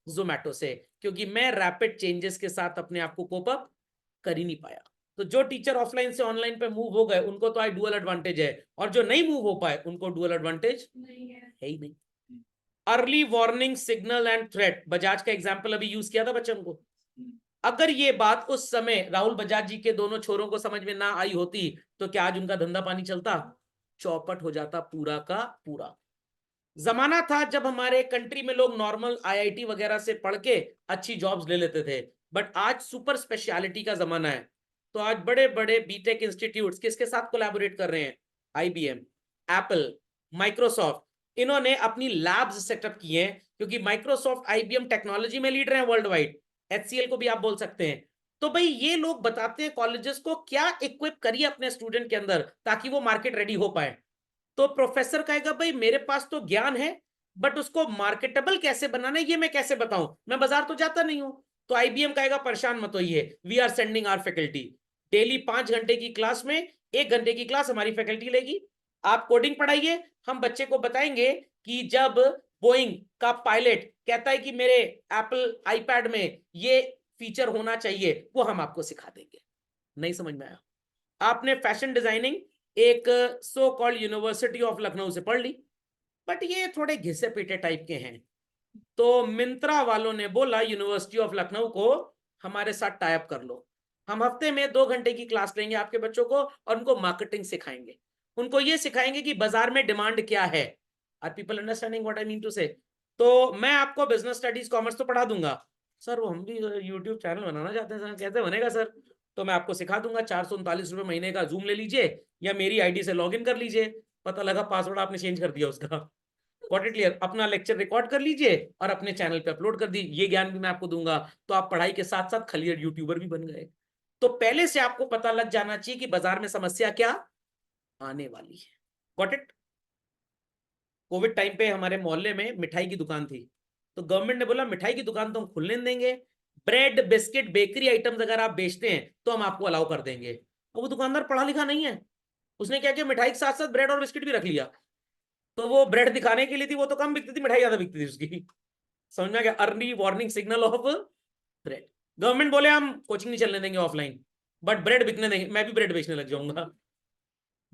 जोमैटो से, क्योंकि मैं रैपिड चेंजेस के साथ अपने आप को कोप अप कर ही नहीं पाया। तो जो टीचर ऑफलाइन से ऑनलाइन पे मूव हो गए उनको तो आज डुअल एडवांटेज है, और जो नहीं मूव हो पाए उनको डुअल एडवांटेज है ही नहीं। Early warning signal and threat, Bajaj का एग्जांपल अभी यूज किया था बच्चों को। अगर ये बात उस समय राहुल बजाज जी के दोनों छोरों को समझ में ना आई होती तो क्या आज उनका धंधा पानी चलता? चौपट हो जाता पूरा का पूरा। जमाना था जब हमारे कंट्री में लोग नॉर्मल आईआईटी वगैरह से पढ़ के अच्छी जॉब्स ले लेते थे, बट आज सुपर स्पेशलिटी का जमाना है। तो आज बड़े बड़े बीटेक इंस्टीट्यूट्स किसके साथ कोलैबोरेट कर रहे हैं? आईबीएम, एप्पल, माइक्रोसॉफ्ट, इन्होंने अपनी लैब्स सेटअप किए हैं, क्योंकि माइक्रोसॉफ्ट आईबीएम टेक्नोलॉजी में लीडर है वर्ल्ड वाइड। एचसीएल को भी आप बोल सकते हैं। तो भाई ये लोग बताते हैं कॉलेजेस को क्या इक्विप करिए अपने स्टूडेंट के अंदर ताकि वो मार्केट रेडी हो पाए। तो प्रोफेसर कहेगा भाई मेरे पास तो ज्ञान है, बट उसको मार्केटेबल कैसे बनाना है ये मैं कैसे बताऊं, मैं बाजार तो जाता नहीं हूं। तो आईबीएम कहेगा परेशान मत होइए, we are sending our faculty. Daily 5 घंटे की क्लास में 1 घंटे की क्लास हमारी फैकल्टी लेगी। आप कोडिंग पढ़ाइए, हम बच्चे को बताएंगे कि जब बोइंग का पायलट कहता है कि मेरे एप्पल आईपैड में ये फीचर होना चाहिए, वो हम आपको सिखा देंगे। नहीं समझ में आया? आपने फैशन डिजाइनिंग एक so called university of Lucknow से पढ़ ली, बट ये थोड़े घिसे पीटे टाइप के हैं। तो मिंत्रा वालों ने बोला यूनिवर्सिटी ऑफ लखनऊ को हमारे साथ टाई अप कर लो, हम हफ्ते में 2 घंटे की क्लास लेंगे आपके बच्चों को और उनको मार्केटिंग सिखाएंगे, उनको ये सिखाएंगे कि बाजार में डिमांड क्या है। Are people understanding what I mean to say? तो मैं आपको बिजनेस स्टडीज कॉमर्स तो पढ़ा दूंगा। सर वो हम भी यूट्यूब चैनल बनाना चाहते हैं सर, कैसे बनेगा सर? तो मैं आपको सिखा दूंगा, 439 रुपये महीने का जूम ले लीजिए या मेरी आईडी से लॉग इन कर लीजिए, पता लगा पासवर्ड आपने चेंज कर दिया उसका। Got it clear? अपना लेक्चर रिकॉर्ड कर लीजिए और अपने चैनल पे अपलोड कर दी, ये ज्ञान भी मैं आपको दूंगा। तो आप पढ़ाई के साथ साथ खलियर यूट्यूबर भी बन गए। तो पहले से आपको पता लग जाना चाहिए कि बाजार में समस्या क्या आने वाली है। Got it? कोविड टाइम पे हमारे मोहल्ले में मिठाई की दुकान थी, तो गवर्नमेंट ने बोला मिठाई की दुकान तो हम खुलने नहीं देंगे, ब्रेड बिस्किट बेकरी आइटम्स अगर आप बेचते हैं तो हम आपको अलाउ कर देंगे। और वो दुकानदार पढ़ा लिखा नहीं है, उसने क्या किया, मिठाई के साथ साथ ब्रेड और बिस्किट भी रख लिया। तो वो ब्रेड दिखाने के लिए थी, वो तो कम बिकती थी, मिठाई ज्यादा बिकती थी उसकी। समझ में आ गया? Early warning signal of bread. Government बोले हम कोचिंग नहीं चलने देंगे ऑफलाइन, बट ब्रेड बिकने देंगे, मैं भी ब्रेड बेचने लग जाऊंगा।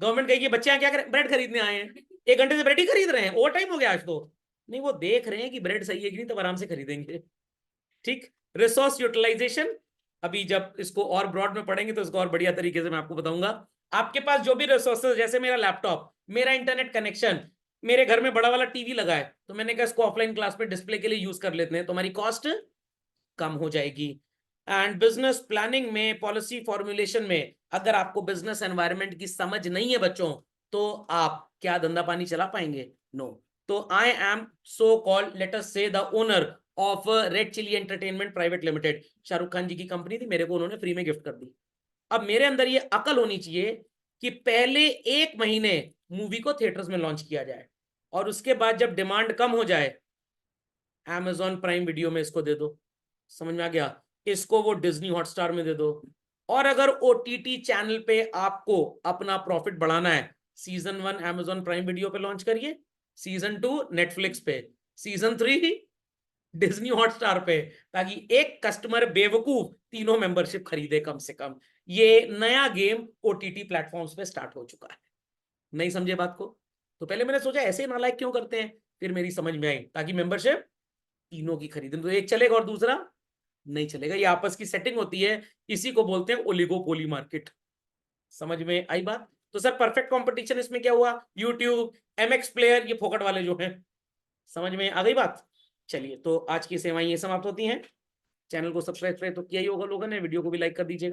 गवर्नमेंट कहेगी बच्चे यहाँ क्या करें, ब्रेड खरीदने आए हैं, 1 घंटे से ब्रेड ही खरीद रहे हैं, ओवर टाइम हो गया आज तो। नहीं, वो देख रहे हैं कि ब्रेड सही है कि नहीं, तब आराम से खरीदेंगे। ठीक। रिसोर्स यूटिलाइजेशन, अभी जब इसको और ब्रॉड में पढ़ेंगे तो इसको और बढ़िया तरीके से मैं आपको बताऊंगा। आपके पास जो भी रिसोर्सेज, जैसे मेरा लैपटॉप, मेरा इंटरनेट कनेक्शन, मेरे घर में बड़ा वाला टीवी लगा है, तो मैंने कहा इसको ऑफलाइन क्लास में डिस्प्ले के लिए यूज कर लेते हैं, तो हमारी कॉस्ट कम हो जाएगी। एंड बिजनेस प्लानिंग में, पॉलिसी फॉर्मुलेशन में, अगर आपको बिजनेस एनवायरनमेंट की समझ नहीं है बच्चों, तो आप क्या धंधा पानी चला पाएंगे? नो। तो I am so called, let us say, the owner of Red Chilli Entertainment Private Limited. Shahrukh Khan ji की कंपनी थी, मेरे को उन्होंने फ्री में गिफ्ट कर दी। अब मेरे अंदर ये अकल होनी चाहिए कि पहले 1 महीने मूवी को थिएटर्स में लॉन्च किया जाए, और उसके बाद जब डिमांड कम हो जाए, Amazon प्राइम वीडियो में इसको दे दो। समझ में आ गया? इसको वो डिज्नी हॉटस्टार में दे दो। और अगर ओटीटी चैनल पे आपको अपना प्रॉफिट बढ़ाना है, सीजन 1 Amazon प्राइम वीडियो पे लॉन्च करिए, सीजन 2 नेटफ्लिक्स पे, सीजन 3 डिज्नी हॉटस्टार पे, ताकि एक कस्टमर बेवकूफ तीनों मेंबरशिप खरीदे कम से कम। ये नया गेम ओटीटी प्लेटफॉर्म्स पे स्टार्ट हो चुका है। नहीं समझे बात को? तो पहले मैंने सोचा ऐसे नालायक क्यों करते हैं, फिर मेरी समझ में आई, ताकि मेंबरशिप तीनों की खरीदें तो एक चलेगा और दूसरा नहीं चलेगा। ये आपस की सेटिंग होती है, इसी को बोलते हैं ओलिगोपोली मार्केट। समझ में आई बात? तो सर परफेक्ट कंपटीशन इसमें क्या हुआ? यूट्यूब, एमएक्स प्लेयर, ये फोकट वाले जो हैं। समझ में आ गई बात? चलिए, तो आज की सेवाएं ये समाप्त होती हैं। चैनल को सब्सक्राइब तो किया ही होगा लोगों ने, वीडियो को भी लाइक कर दीजिएगा।